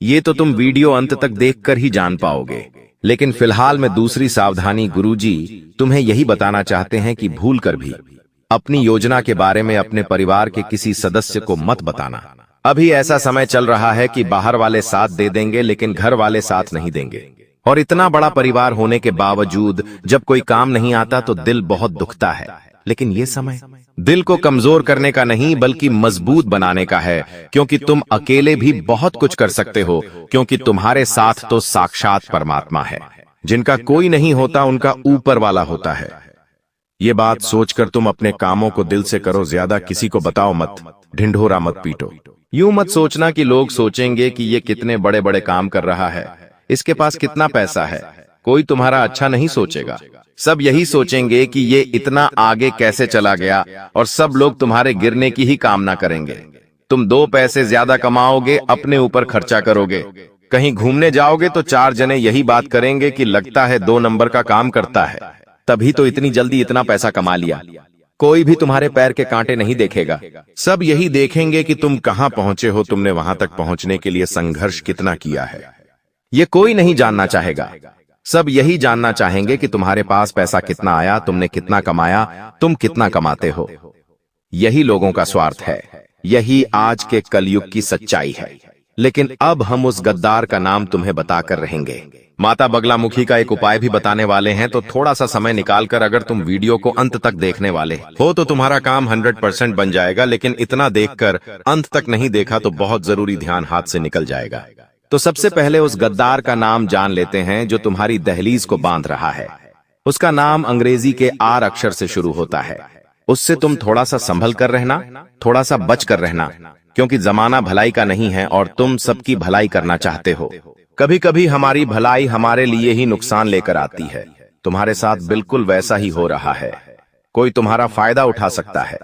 [SPEAKER 2] ये तो तुम वीडियो अंत तक देखकर ही जान पाओगे। लेकिन फिलहाल में दूसरी सावधानी गुरुजी तुम्हें यही बताना चाहते हैं कि भूलकर भी अपनी योजना के बारे में अपने परिवार के किसी सदस्य को मत बताना। अभी ऐसा समय चल रहा है कि बाहर वाले साथ दे देंगे लेकिन घर वाले साथ नहीं देंगे, और इतना बड़ा परिवार होने के बावजूद जब कोई काम नहीं आता तो दिल बहुत दुखता है। लेकिन ये समय दिल को कमजोर करने का नहीं बल्कि मजबूत बनाने का है, क्योंकि तुम अकेले भी बहुत कुछ कर सकते हो, क्योंकि तुम्हारे साथ तो साक्षात परमात्मा है। जिनका कोई नहीं होता उनका ऊपर वाला होता है। ये बात सोचकर तुम अपने कामों को दिल से करो, ज्यादा किसी को बताओ मत, ढिंढोरा मत पीटो। यूं मत सोचना कि लोग सोचेंगे कि ये कितने बड़े बड़े काम कर रहा है, इसके पास कितना पैसा है। कोई तुम्हारा अच्छा नहीं सोचेगा, सब यही सोचेंगे कि ये इतना आगे कैसे चला गया, और सब लोग तुम्हारे गिरने की ही कामना करेंगे। तुम 2 पैसे ज्यादा कमाओगे, अपने ऊपर खर्चा करोगे, कहीं घूमने जाओगे तो 4 जने यही बात करेंगे कि लगता है 2 नंबर का काम करता है, तभी तो इतनी जल्दी इतना पैसा कमा लिया। कोई भी तुम्हारे पैर के कांटे नहीं देखेगा, सब यही देखेंगे कि तुम कहां पहुंचे हो, तुमने वहां तक पहुंचने के लिए संघर्ष कितना किया है। ये कोई नहीं जानना चाहेगा, सब यही जानना चाहेंगे कि तुम्हारे पास पैसा कितना आया, तुमने कितना कमाया, तुम कितना कमाते हो। यही लोगों का स्वार्थ है, यही आज के कलयुग की सच्चाई है। लेकिन अब हम उस गद्दार का नाम तुम्हें बताकर रहेंगे। माता बगलामुखी का एक उपाय भी बताने वाले हैं, तो थोड़ा सा समय निकालकर अगर तुम वीडियो को अंत तक देखने वाले हो तो तुम्हारा काम 100% बन जाएगा। लेकिन इतना देखकर अंत तक नहीं देखा तो बहुत जरूरी ध्यान हाथ से निकल जाएगा। तो सबसे पहले उस गद्दार का नाम जान लेते हैं जो तुम्हारी दहलीज को बांध रहा है। उसका नाम अंग्रेजी के आर अक्षर से शुरू होता है। उससे तुम थोड़ा सा संभल कर रहना, थोड़ा सा बच कर रहना, क्योंकि जमाना भलाई का नहीं है और तुम सबकी भलाई करना चाहते हो। कभी कभी हमारी भलाई हमारे लिए ही नुकसान लेकर आती है। तुम्हारे साथ बिल्कुल वैसा ही हो रहा है। कोई तुम्हारा फायदा उठा सकता है,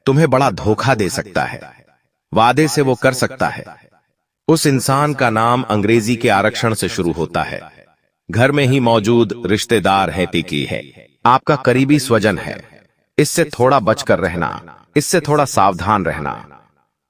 [SPEAKER 2] तुम्हें बड़ा धोखा दे सकता है, वादे से वो कर सकता है। उस इंसान का नाम अंग्रेजी के आरक्षण से शुरू होता है। घर में ही मौजूद रिश्तेदार है, टिकी है, आपका करीबी स्वजन है। इससे थोड़ा बचकर रहना, इससे थोड़ा सावधान रहना।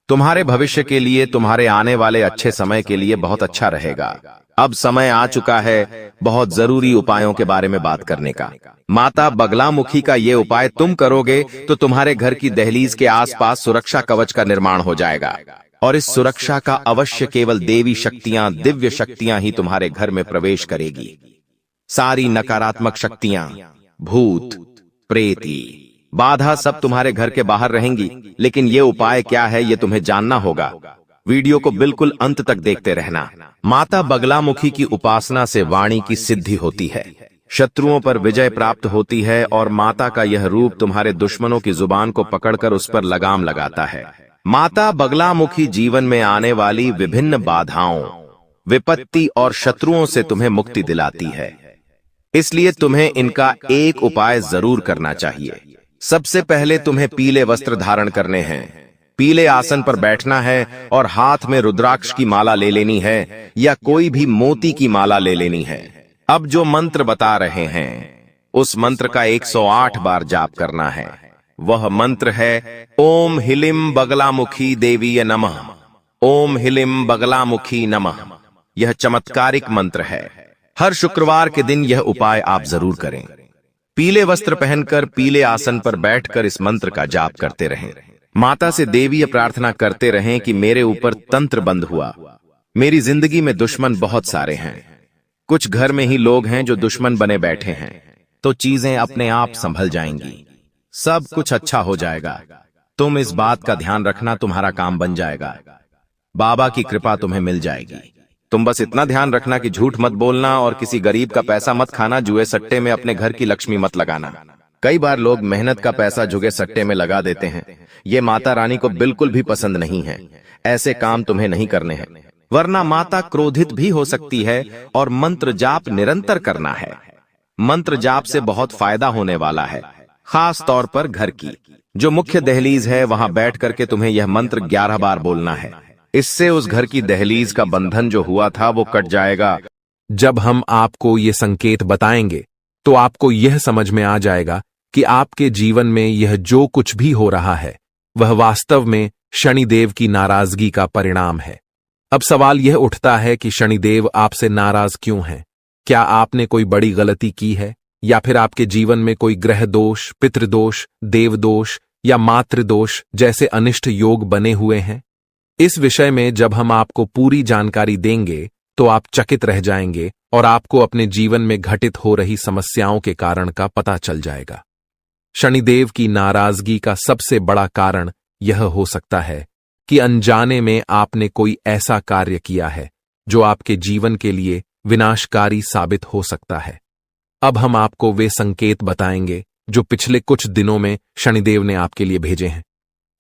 [SPEAKER 2] तुम्हारे भविष्य के लिए, तुम्हारे आने वाले अच्छे समय के लिए बहुत अच्छा रहेगा। अब समय आ चुका है बहुत जरूरी उपायों के बारे में बात करने का। माता बगलामुखी का ये उपाय तुम करोगे तो तुम्हारे घर की दहलीज के आसपास सुरक्षा कवच का निर्माण हो जाएगा, और इस सुरक्षा का अवश्य केवल देवी शक्तियां, दिव्य शक्तियां ही तुम्हारे घर में प्रवेश करेगी। सारी नकारात्मक शक्तियां, भूत, प्रेती, बाधा सब तुम्हारे घर के बाहर रहेंगी, लेकिन ये उपाय क्या है ये तुम्हें जानना होगा। वीडियो को बिल्कुल अंत तक देखते रहना। माता बगलामुखी की उपासना से वाणी की सिद्धि होती है, शत्रुओं पर विजय प्राप्त होती है और माता का यह रूप तुम्हारे दुश्मनों की जुबान को पकड़कर उस पर लगाम लगाता है। माता बगलामुखी जीवन में आने वाली विभिन्न बाधाओं, विपत्ति और शत्रुओं से तुम्हें मुक्ति दिलाती है, इसलिए तुम्हें इनका एक उपाय जरूर करना चाहिए। सबसे पहले तुम्हें पीले वस्त्र धारण करने हैं, पीले आसन पर बैठना है और हाथ में रुद्राक्ष की माला ले लेनी है या कोई भी मोती की माला ले लेनी है। अब जो मंत्र बता रहे हैं उस मंत्र का 108 बार जाप करना है। वह मंत्र है ओम हिलिम बगलामुखी देवीय नमः, ओम हिलिम बगलामुखी नमः। यह चमत्कारिक मंत्र है। हर शुक्रवार के दिन यह उपाय आप जरूर करें। पीले वस्त्र पहनकर पीले आसन पर बैठकर इस मंत्र का जाप करते रहें। माता से देवीय प्रार्थना करते रहें कि मेरे ऊपर तंत्र बंद हुआ, मेरी जिंदगी में दुश्मन बहुत सारे हैं, कुछ घर में ही लोग हैं जो दुश्मन बने बैठे हैं, तो चीजें अपने आप संभल जाएंगी, सब कुछ अच्छा हो जाएगा। तुम इस बात का ध्यान रखना, तुम्हारा काम बन जाएगा, बाबा की कृपा तुम्हें मिल जाएगी। तुम बस इतना ध्यान रखना कि झूठ मत बोलना और किसी गरीब का पैसा मत खाना, जुए सट्टे में अपने घर की लक्ष्मी मत लगाना। कई बार लोग मेहनत का पैसा जुए सट्टे में लगा देते हैं, ये माता रानी को बिल्कुल भी पसंद नहीं है। ऐसे काम तुम्हें नहीं करने हैं, वरना माता क्रोधित भी हो सकती है। और मंत्र जाप निरंतर करना है। मंत्र जाप से बहुत फायदा होने वाला है, खास तौर पर घर की जो मुख्य दहलीज है वहां बैठ करके तुम्हें यह मंत्र 11 बार बोलना है। इससे उस घर की दहलीज का बंधन जो हुआ था वो कट जाएगा।
[SPEAKER 3] जब हम आपको ये संकेत बताएंगे तो आपको यह समझ में आ जाएगा कि आपके जीवन में यह जो कुछ भी हो रहा है वह वास्तव में शनिदेव की नाराजगी का परिणाम है। अब सवाल यह उठता है कि शनिदेव आपसे नाराज क्यों हैं? क्या आपने कोई बड़ी गलती की है या फिर आपके जीवन में कोई ग्रह दोष, पितृदोष, देवदोष या मातृदोष जैसे अनिष्ट योग बने हुए हैं? इस विषय में जब हम आपको पूरी जानकारी देंगे तो आप चकित रह जाएंगे और आपको अपने जीवन में घटित हो रही समस्याओं के कारण का पता चल जाएगा। शनिदेव की नाराजगी का सबसे बड़ा कारण यह हो सकता है कि अनजाने में आपने कोई ऐसा कार्य किया है जो आपके जीवन के लिए विनाशकारी साबित हो सकता है। अब हम आपको वे संकेत बताएंगे जो पिछले कुछ दिनों में शनिदेव ने आपके लिए भेजे हैं।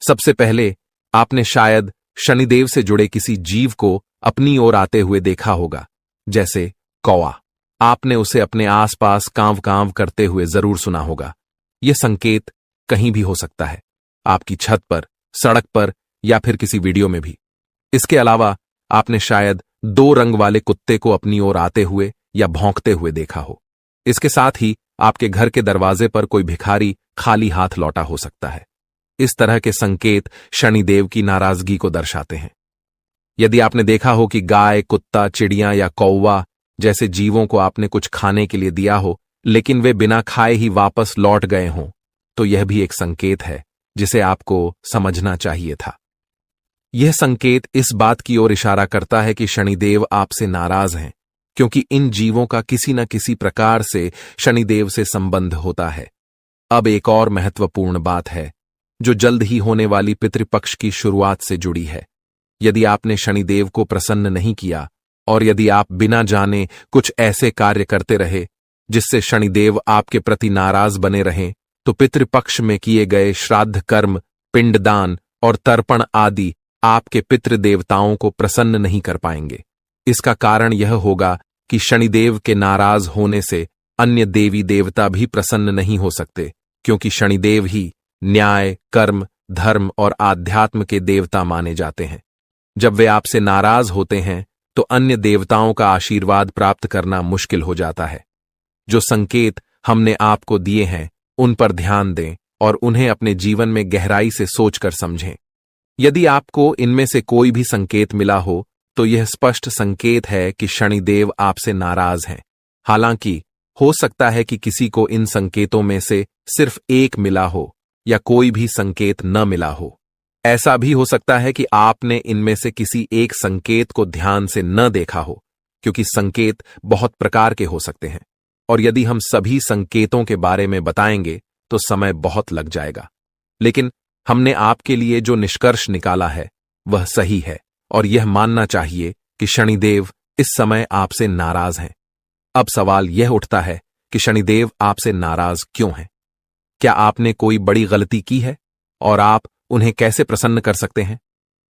[SPEAKER 3] सबसे पहले आपने शायद शनिदेव से जुड़े किसी जीव को अपनी ओर आते हुए देखा होगा, जैसे कौवा। आपने उसे अपने आसपास कांव कांव करते हुए जरूर सुना होगा। यह संकेत कहीं भी हो सकता है, आपकी छत पर, सड़क पर या फिर किसी वीडियो में भी। इसके अलावा आपने शायद 2 रंग वाले कुत्ते को अपनी ओर आते हुए या भौंकते हुए देखा हो। इसके साथ ही आपके घर के दरवाजे पर कोई भिखारी खाली हाथ लौटा हो सकता है। इस तरह के संकेत शनिदेव की नाराजगी को दर्शाते हैं। यदि आपने देखा हो कि गाय, कुत्ता, चिड़िया या कौवा जैसे जीवों को आपने कुछ खाने के लिए दिया हो लेकिन वे बिना खाए ही वापस लौट गए हों, तो यह भी एक संकेत है जिसे आपको समझना चाहिए था। यह संकेत इस बात की ओर इशारा करता है कि शनिदेव आपसे नाराज हैं, क्योंकि इन जीवों का किसी न किसी प्रकार से शनिदेव से संबंध होता है। अब एक और महत्वपूर्ण बात है जो जल्द ही होने वाली पितृपक्ष की शुरुआत से जुड़ी है। यदि आपने शनिदेव को प्रसन्न नहीं किया और यदि आप बिना जाने कुछ ऐसे कार्य करते रहे जिससे शनिदेव आपके प्रति नाराज बने रहें, तो पितृपक्ष में किए गए श्राद्ध कर्म, पिंडदान और तर्पण आदि आपके पितृ देवताओं को प्रसन्न नहीं कर पाएंगे। इसका कारण यह होगा कि शनिदेव के नाराज होने से अन्य देवी देवता भी प्रसन्न नहीं हो सकते, क्योंकि शनिदेव ही न्याय, कर्म, धर्म और आध्यात्म के देवता माने जाते हैं। जब वे आपसे नाराज होते हैं तो अन्य देवताओं का आशीर्वाद प्राप्त करना मुश्किल हो जाता है। जो संकेत हमने आपको दिए हैं उन पर ध्यान दें और उन्हें अपने जीवन में गहराई से सोचकर समझें। यदि आपको इनमें से कोई भी संकेत मिला हो तो यह स्पष्ट संकेत है कि शनिदेव आपसे नाराज हैं। हालांकि हो सकता है कि किसी को इन संकेतों में से सिर्फ एक मिला हो या कोई भी संकेत न मिला हो। ऐसा भी हो सकता है कि आपने इनमें से किसी एक संकेत को ध्यान से न देखा हो, क्योंकि संकेत बहुत प्रकार के हो सकते हैं और यदि हम सभी संकेतों के बारे में बताएंगे तो समय बहुत लग जाएगा। लेकिन हमने आपके लिए जो निष्कर्ष निकाला है वह सही है और यह मानना चाहिए कि शनिदेव इस समय आपसे नाराज हैं। अब सवाल यह उठता है कि शनिदेव आपसे नाराज क्यों हैं? क्या आपने कोई बड़ी गलती की है और आप उन्हें कैसे प्रसन्न कर सकते हैं?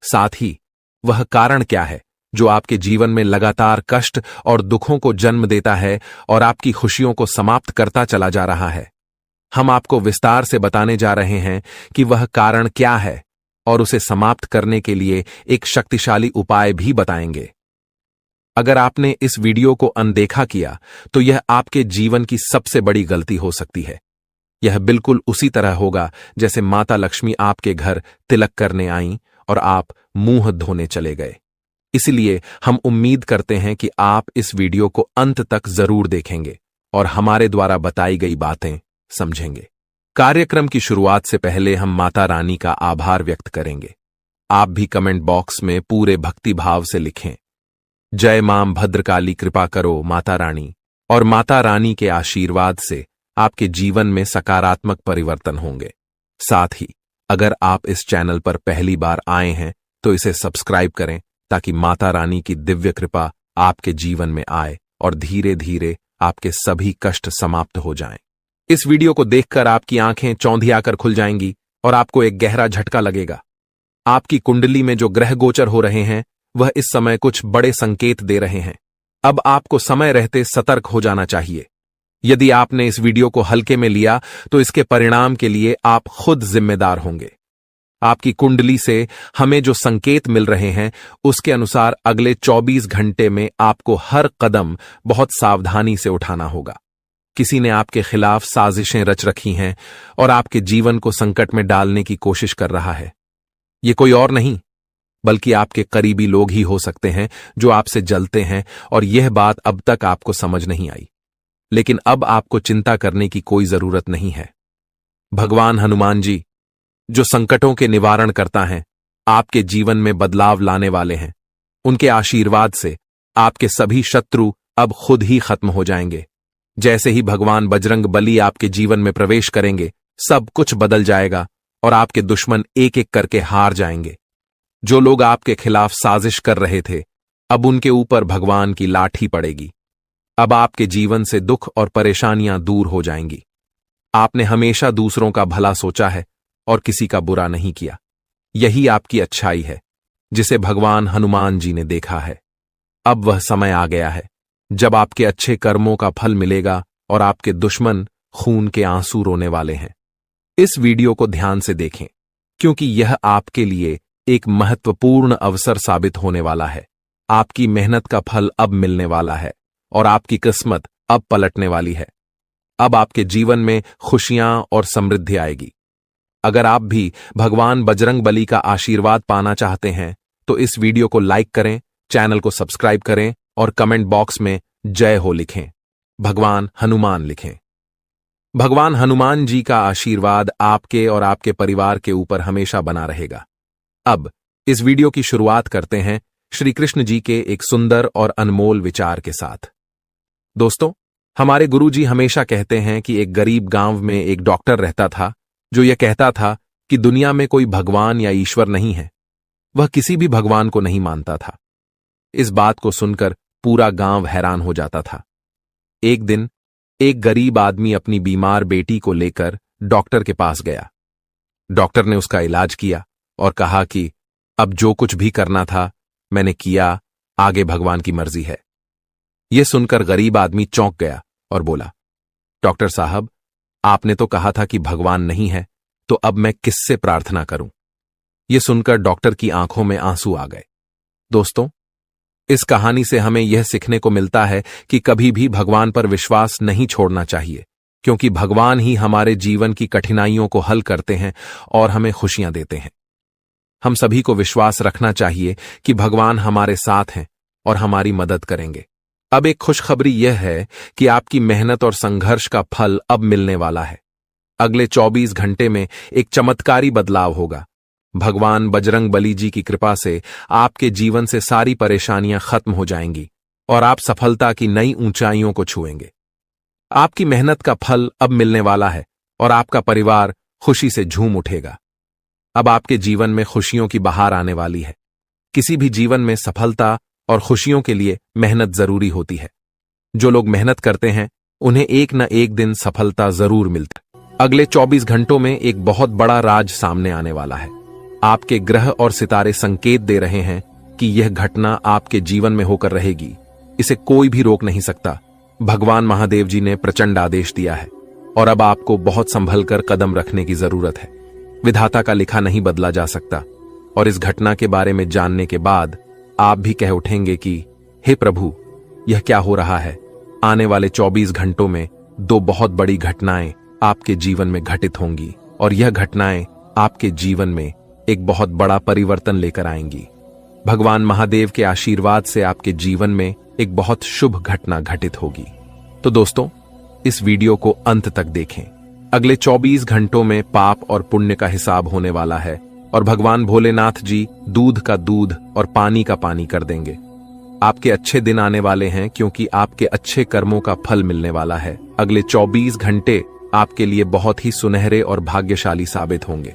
[SPEAKER 3] साथ ही वह कारण क्या है जो आपके जीवन में लगातार कष्ट और दुखों को जन्म देता है और आपकी खुशियों को समाप्त करता चला जा रहा है? हम आपको विस्तार से बताने जा रहे हैं कि वह कारण क्या है और उसे समाप्त करने के लिए एक शक्तिशाली उपाय भी बताएंगे। अगर आपने इस वीडियो को अनदेखा किया तो यह आपके जीवन की सबसे बड़ी गलती हो सकती है। यह बिल्कुल उसी तरह होगा जैसे माता लक्ष्मी आपके घर तिलक करने आईं और आप मुंह धोने चले गए। इसलिए हम उम्मीद करते हैं कि आप इस वीडियो को अंत तक जरूर देखेंगे और हमारे द्वारा बताई गई बातें समझेंगे। कार्यक्रम की शुरुआत से पहले हम माता रानी का आभार व्यक्त करेंगे। आप भी कमेंट बॉक्स में पूरे भक्ति भाव से लिखें, जय मां भद्रकाली, कृपा करो माता रानी। और माता रानी के आशीर्वाद से आपके जीवन में सकारात्मक परिवर्तन होंगे। साथ ही अगर आप इस चैनल पर पहली बार आए हैं तो इसे सब्सक्राइब करें ताकि माता रानी की दिव्य कृपा आपके जीवन में आए और धीरे धीरे आपके सभी कष्ट समाप्त हो जाएं। इस वीडियो को देखकर आपकी आंखें चौंधियाकर खुल जाएंगी और आपको एक गहरा झटका लगेगा। आपकी कुंडली में जो ग्रह गोचर हो रहे हैं वह इस समय कुछ बड़े संकेत दे रहे हैं। अब आपको समय रहते सतर्क हो जाना चाहिए। यदि आपने इस वीडियो को हल्के में लिया तो इसके परिणाम के लिए आप खुद जिम्मेदार होंगे। आपकी कुंडली से हमें जो संकेत मिल रहे हैं उसके अनुसार अगले 24 घंटे में आपको हर कदम बहुत सावधानी से उठाना होगा। किसी ने आपके खिलाफ साजिशें रच रखी हैं और आपके जीवन को संकट में डालने की कोशिश कर रहा है। ये कोई और नहीं बल्कि आपके करीबी लोग ही हो सकते हैं जो आपसे जलते हैं और यह बात अब तक आपको समझ नहीं आई। लेकिन अब आपको चिंता करने की कोई जरूरत नहीं है। भगवान हनुमान जी जो संकटों के निवारण करता है, आपके जीवन में बदलाव लाने वाले हैं। उनके आशीर्वाद से आपके सभी शत्रु अब खुद ही खत्म हो जाएंगे। जैसे ही भगवान बजरंग बली आपके जीवन में प्रवेश करेंगे, सब कुछ बदल जाएगा और आपके दुश्मन एक एक करके हार जाएंगे। जो लोग आपके खिलाफ साजिश कर रहे थे, अब उनके ऊपर भगवान की लाठी पड़ेगी। अब आपके जीवन से दुख और परेशानियां दूर हो जाएंगी। आपने हमेशा दूसरों का भला सोचा है और किसी का बुरा नहीं किया। यही आपकी अच्छाई है जिसे भगवान हनुमान जी ने देखा है। अब वह समय आ गया है जब आपके अच्छे कर्मों का फल मिलेगा और आपके दुश्मन खून के आंसू रोने वाले हैं। इस वीडियो को ध्यान से देखें क्योंकि यह आपके लिए एक महत्वपूर्ण अवसर साबित होने वाला है। आपकी मेहनत का फल अब मिलने वाला है और आपकी किस्मत अब पलटने वाली है। अब आपके जीवन में खुशियां और समृद्धि आएगी। अगर आप भी भगवान बजरंग बली का आशीर्वाद पाना चाहते हैं तो इस वीडियो को लाइक करें, चैनल को सब्सक्राइब करें और कमेंट बॉक्स में जय हो लिखें, भगवान हनुमान लिखें। भगवान हनुमान जी का आशीर्वाद आपके और आपके परिवार के ऊपर हमेशा बना रहेगा। अब इस वीडियो की शुरुआत करते हैं श्री कृष्ण जी के एक सुंदर और अनमोल विचार के साथ। दोस्तों, हमारे गुरुजी हमेशा कहते हैं कि एक गरीब गांव में एक डॉक्टर रहता था जो यह कहता था कि दुनिया में कोई भगवान या ईश्वर नहीं है। वह किसी भी भगवान को नहीं मानता था। इस बात को सुनकर पूरा गांव हैरान हो जाता था। एक दिन एक गरीब आदमी अपनी बीमार बेटी को लेकर डॉक्टर के पास गया। डॉक्टर ने उसका इलाज किया और कहा कि अब जो कुछ भी करना था मैंने किया, आगे भगवान की मर्जी है। यह सुनकर गरीब आदमी चौंक गया और बोला, डॉक्टर साहब, आपने तो कहा था कि भगवान नहीं है, तो अब मैं किससे प्रार्थना करूं? यह सुनकर डॉक्टर की आंखों में आंसू आ गए। दोस्तों, इस कहानी से हमें यह सीखने को मिलता है कि कभी भी भगवान पर विश्वास नहीं छोड़ना चाहिए, क्योंकि भगवान ही हमारे जीवन की कठिनाइयों को हल करते हैं और हमें खुशियां देते हैं। हम सभी को विश्वास रखना चाहिए कि भगवान हमारे साथ हैं और हमारी मदद करेंगे। अब एक खुशखबरी यह है कि आपकी मेहनत और संघर्ष का फल अब मिलने वाला है। अगले 24 घंटे में एक चमत्कारी बदलाव होगा। भगवान बजरंग बली जी की कृपा से आपके जीवन से सारी परेशानियां खत्म हो जाएंगी और आप सफलता की नई ऊंचाइयों को छुएंगे। आपकी मेहनत का फल अब मिलने वाला है और आपका परिवार खुशी से झूम उठेगा। अब आपके जीवन में खुशियों की बहार आने वाली है। किसी भी जीवन में सफलता और खुशियों के लिए मेहनत जरूरी होती है। जो लोग मेहनत करते हैं उन्हें एक न एक दिन सफलता जरूर मिलती है। अगले 24 घंटों में एक बहुत बड़ा राज सामने आने वाला है। आपके ग्रह और सितारे संकेत दे रहे हैं कि यह घटना आपके जीवन में होकर रहेगी। इसे कोई भी रोक नहीं सकता। भगवान महादेव जी ने प्रचंड आदेश दिया है और अब आपको बहुत संभल कर कदम रखने की जरूरत है। विधाता का लिखा नहीं बदला जा सकता और इस घटना के बारे में जानने के बाद आप भी कह उठेंगे कि हे प्रभु, यह क्या हो रहा है। आने वाले 24 घंटों में 2 बहुत बड़ी घटनाएं आपके जीवन में घटित होंगी और यह घटनाएं आपके जीवन में एक बहुत बड़ा परिवर्तन लेकर आएंगी। भगवान महादेव के आशीर्वाद से आपके जीवन में एक बहुत शुभ घटना घटित होगी। तो दोस्तों, इस वीडियो को अंत तक देखें। अगले 24 घंटों में पाप और पुण्य का हिसाब होने वाला है और भगवान भोलेनाथ जी दूध का दूध और पानी का पानी कर देंगे। आपके अच्छे दिन आने वाले हैं क्योंकि आपके अच्छे कर्मों का फल मिलने वाला है। अगले 24 घंटे आपके लिए बहुत ही सुनहरे और भाग्यशाली साबित होंगे।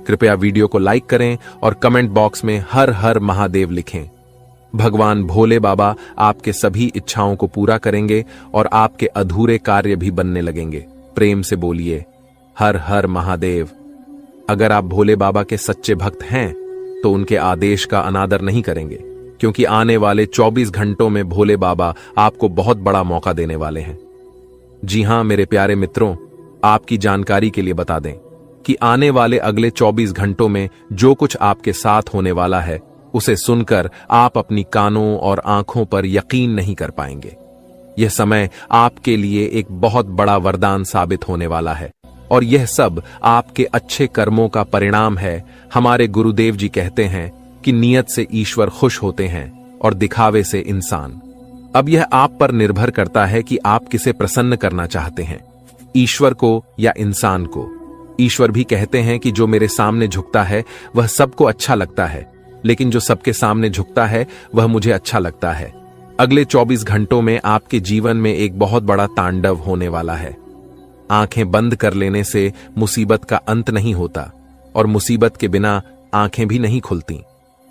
[SPEAKER 3] कृपया वीडियो को लाइक करें और कमेंट बॉक्स में हर हर महादेव लिखें। भगवान भोले बाबा आपके सभी इच्छाओं को पूरा करेंगे और आपके अधूरे कार्य भी बनने लगेंगे। प्रेम से बोलिए हर हर महादेव। अगर आप भोले बाबा के सच्चे भक्त हैं तो उनके आदेश का अनादर नहीं करेंगे, क्योंकि आने वाले 24 घंटों में भोले बाबा आपको बहुत बड़ा मौका देने वाले हैं। जी हां मेरे प्यारे मित्रों, आपकी जानकारी के लिए बता दें कि आने वाले अगले 24 घंटों में जो कुछ आपके साथ होने वाला है उसे सुनकर आप अपनी कानों और आंखों पर यकीन नहीं कर पाएंगे। यह समय आपके लिए एक बहुत बड़ा वरदान साबित होने वाला है और यह सब आपके अच्छे कर्मों का परिणाम है। हमारे गुरुदेव जी कहते हैं कि नियत से ईश्वर खुश होते हैं और दिखावे से इंसान। अब यह आप पर निर्भर करता है कि आप किसे प्रसन्न करना चाहते हैं, ईश्वर को या इंसान को। ईश्वर भी कहते हैं कि जो मेरे सामने झुकता है वह सबको अच्छा लगता है, लेकिन जो सबके सामने झुकता है वह मुझे अच्छा लगता है। अगले 24 घंटों में आपके जीवन में एक बहुत बड़ा तांडव होने वाला है। आंखें बंद कर लेने से मुसीबत का अंत नहीं होता और मुसीबत के बिना आंखें भी नहीं खुलती।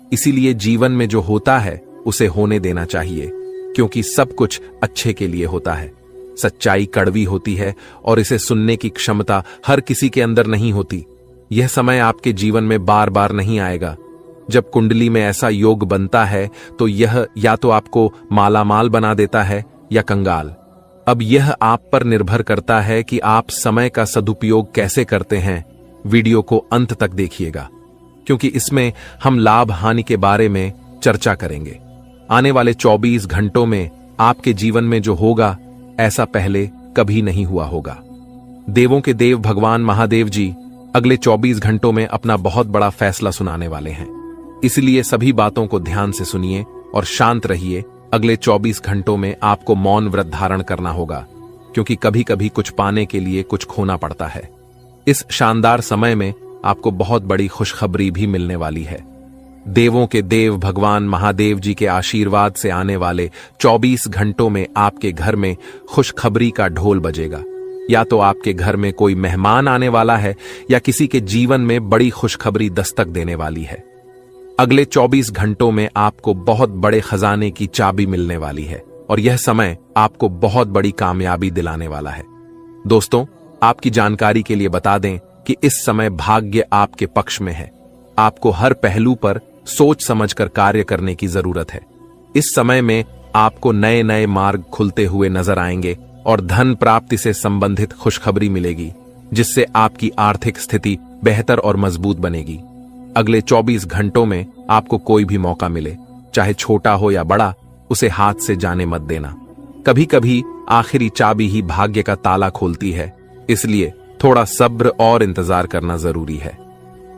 [SPEAKER 3] इसीलिए जीवन में जो होता है उसे होने देना चाहिए, क्योंकि सब कुछ अच्छे के लिए होता है। सच्चाई कड़वी होती है और इसे सुनने की क्षमता हर किसी के अंदर नहीं होती। यह समय आपके जीवन में बार बार नहीं आएगा। जब कुंडली में ऐसा योग बनता है तो यह या तो आपको मालामाल बना देता है या कंगाल। अब यह आप पर निर्भर करता है कि आप समय का सदुपयोग कैसे करते हैं। वीडियो को अंत तक देखिएगा, क्योंकि इसमें हम लाभ हानि के बारे में चर्चा करेंगे। आने वाले 24 घंटों में आपके जीवन में जो होगा ऐसा पहले कभी नहीं हुआ होगा। देवों के देव भगवान महादेव जी अगले 24 घंटों में अपना बहुत बड़ा फैसला सुनाने वाले हैं। इसलिए सभी बातों को ध्यान से सुनिए और शांत रहिए। अगले 24 घंटों में आपको मौन व्रत धारण करना होगा, क्योंकि कभी कभी कुछ पाने के लिए कुछ खोना पड़ता है। इस शानदार समय में आपको बहुत बड़ी खुशखबरी भी मिलने वाली है। देवों के देव भगवान महादेव जी के आशीर्वाद से आने वाले 24 घंटों में आपके घर में खुशखबरी का ढोल बजेगा। या तो आपके घर में कोई मेहमान आने वाला है या किसी के जीवन में बड़ी खुशखबरी दस्तक देने वाली है। अगले 24 घंटों में आपको बहुत बड़े खजाने की चाबी मिलने वाली है और यह समय आपको बहुत बड़ी कामयाबी दिलाने वाला है। दोस्तों, आपकी जानकारी के लिए बता दें कि इस समय भाग्य आपके पक्ष में है। आपको हर पहलू पर सोच समझकर कार्य करने की जरूरत है। इस समय में आपको नए नए मार्ग खुलते हुए नजर आएंगे और धन प्राप्ति से संबंधित खुशखबरी मिलेगी, जिससे आपकी आर्थिक स्थिति बेहतर और मजबूत बनेगी। अगले 24 घंटों में आपको कोई भी मौका मिले, चाहे छोटा हो या बड़ा, उसे हाथ से जाने मत देना। कभी कभी आखिरी चाबी ही भाग्य का ताला खोलती है, इसलिए थोड़ा सब्र और इंतजार करना जरूरी है।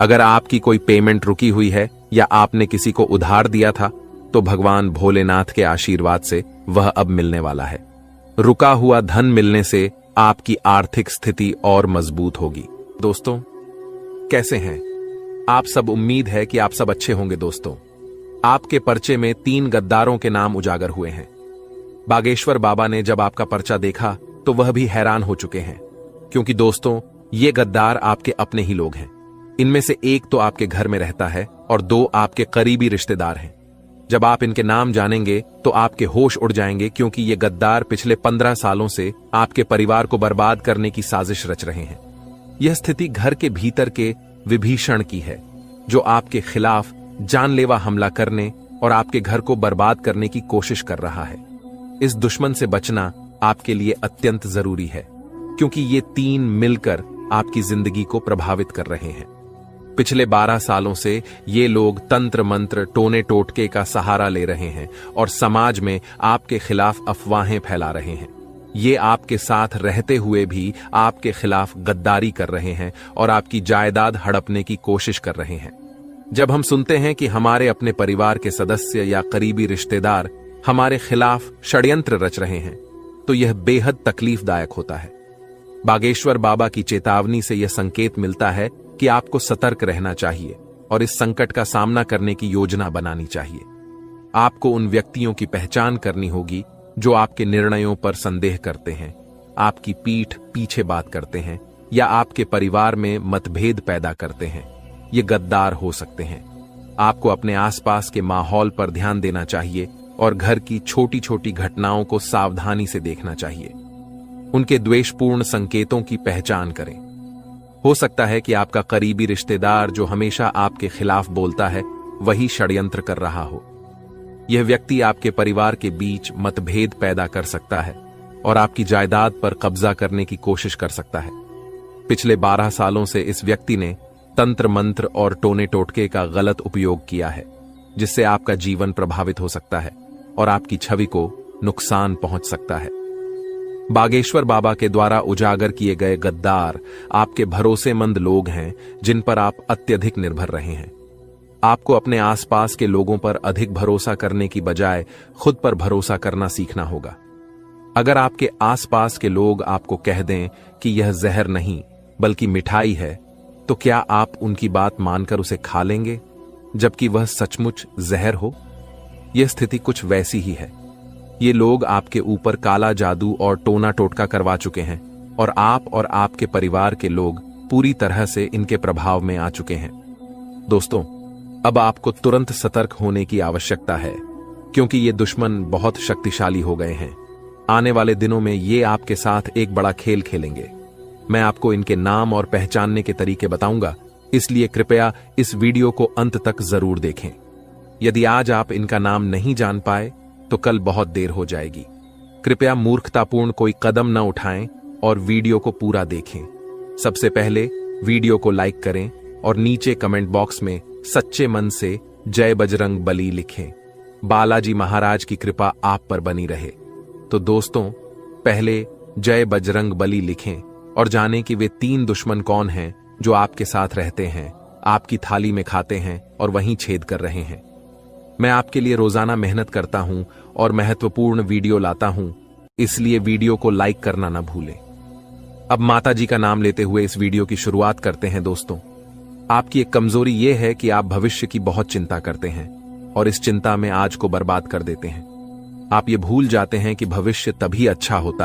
[SPEAKER 3] अगर आपकी कोई पेमेंट रुकी हुई है या आपने किसी को उधार दिया था, तो भगवान भोलेनाथ के आशीर्वाद से वह अब मिलने वाला है। रुका हुआ धन मिलने से आपकी आर्थिक स्थिति और मजबूत होगी। दोस्तों, कैसे हैं आप सब? उम्मीद है कि आप सब अच्छे होंगे। दोस्तों, आपके पर्चे में 3 गद्दारों के नाम उजागर हुए हैं। बागेश्वर बाबा ने जब आपका पर्चा देखा तो वह भी हैरान हो चुके हैं, क्योंकि दोस्तों, ये गद्दार आपके अपने ही लोग हैं। इनमें से एक तो आपके घर में रहता है और दो आपके करीबी रिश्तेदार हैं। जब आप इनके नाम जानेंगे तो आपके होश उड़ जाएंगे, क्योंकि ये गद्दार पिछले 15 सालों से आपके परिवार को बर्बाद करने की साजिश रच रहे हैं। यह स्थिति घर के भीतर के विभीषण की है, जो आपके खिलाफ जानलेवा हमला करने और आपके घर को बर्बाद करने की कोशिश कर रहा है। इस दुश्मन से बचना आपके लिए अत्यंत जरूरी है, क्योंकि ये तीन मिलकर आपकी जिंदगी को प्रभावित कर रहे हैं। पिछले 12 सालों से ये लोग तंत्र मंत्र टोने टोटके का सहारा ले रहे हैं और समाज में आपके खिलाफ अफवाहें फैला रहे हैं। ये आपके साथ रहते हुए भी आपके खिलाफ गद्दारी कर रहे हैं और आपकी जायदाद हड़पने की कोशिश कर रहे हैं। जब हम सुनते हैं कि हमारे अपने परिवार के सदस्य या करीबी रिश्तेदार हमारे खिलाफ षड्यंत्र रच रहे हैं, तो यह बेहद तकलीफदायक होता है। बागेश्वर बाबा की चेतावनी से यह संकेत मिलता है कि आपको सतर्क रहना चाहिए और इस संकट का सामना करने की योजना बनानी चाहिए। आपको उन व्यक्तियों की पहचान करनी होगी जो आपके निर्णयों पर संदेह करते हैं, आपकी पीठ पीछे बात करते हैं या आपके परिवार में मतभेद पैदा करते हैं। ये गद्दार हो सकते हैं। आपको अपने आसपास के माहौल पर ध्यान देना चाहिए और घर की छोटी छोटी घटनाओं को सावधानी से देखना चाहिए। उनके द्वेषपूर्ण संकेतों की पहचान करें। हो सकता है कि आपका करीबी रिश्तेदार जो हमेशा आपके खिलाफ बोलता है, वही षड्यंत्र कर रहा हो। यह व्यक्ति आपके परिवार के बीच मतभेद पैदा कर सकता है और आपकी जायदाद पर कब्जा करने की कोशिश कर सकता है। पिछले 12 सालों से इस व्यक्ति ने तंत्र मंत्र और टोने टोटके का गलत उपयोग किया है, जिससे आपका जीवन प्रभावित हो सकता है और आपकी छवि को नुकसान पहुंच सकता है। बागेश्वर बाबा के द्वारा उजागर किए गए गद्दार आपके भरोसेमंद लोग हैं, जिन पर आप अत्यधिक निर्भर रहे हैं। आपको अपने आसपास के लोगों पर अधिक भरोसा करने की बजाय खुद पर भरोसा करना सीखना होगा। अगर आपके आसपास के लोग आपको कह दें कि यह जहर नहीं बल्कि मिठाई है, तो क्या आप उनकी बात मानकर उसे खा लेंगे, जबकि वह सचमुच जहर हो? यह स्थिति कुछ वैसी ही है। ये लोग आपके ऊपर काला जादू और टोना टोटका करवा चुके हैं और आप और आपके परिवार के लोग पूरी तरह से इनके प्रभाव में आ चुके हैं। दोस्तों, अब आपको तुरंत सतर्क होने की आवश्यकता है, क्योंकि ये दुश्मन बहुत शक्तिशाली हो गए हैं। आने वाले दिनों में ये आपके साथ एक बड़ा खेल खेलेंगे। मैं आपको इनके नाम और पहचानने के तरीके बताऊंगा, इसलिए कृपया इस वीडियो को अंत तक जरूर देखें। यदि आज आप इनका नाम नहीं जान पाए तो कल बहुत देर हो जाएगी। कृपया मूर्खतापूर्ण कोई कदम न उठाएं और वीडियो को पूरा देखें। सबसे पहले वीडियो को लाइक करें और नीचे कमेंट बॉक्स में सच्चे मन से जय बजरंग बली लिखें। बालाजी महाराज की कृपा आप पर बनी रहे। तो दोस्तों, पहले जय बजरंग बली लिखें और जानें कि वे 3 दुश्मन कौन हैं जो आपके साथ रहते हैं, आपकी थाली में खाते हैं और वहीं छेद कर रहे हैं। मैं आपके लिए रोजाना मेहनत करता हूं और महत्वपूर्ण वीडियो लाता हूं, इसलिए वीडियो को लाइक करना ना भूलें। अब माताजी का नाम लेते हुए इस वीडियो की शुरुआत करते हैं। दोस्तों, आपकी एक कमजोरी यह है कि आप भविष्य की बहुत चिंता करते हैं और इस चिंता में आज को बर्बाद कर देते हैं। आप ये भूल जाते हैं कि भविष्य तभी अच्छा होता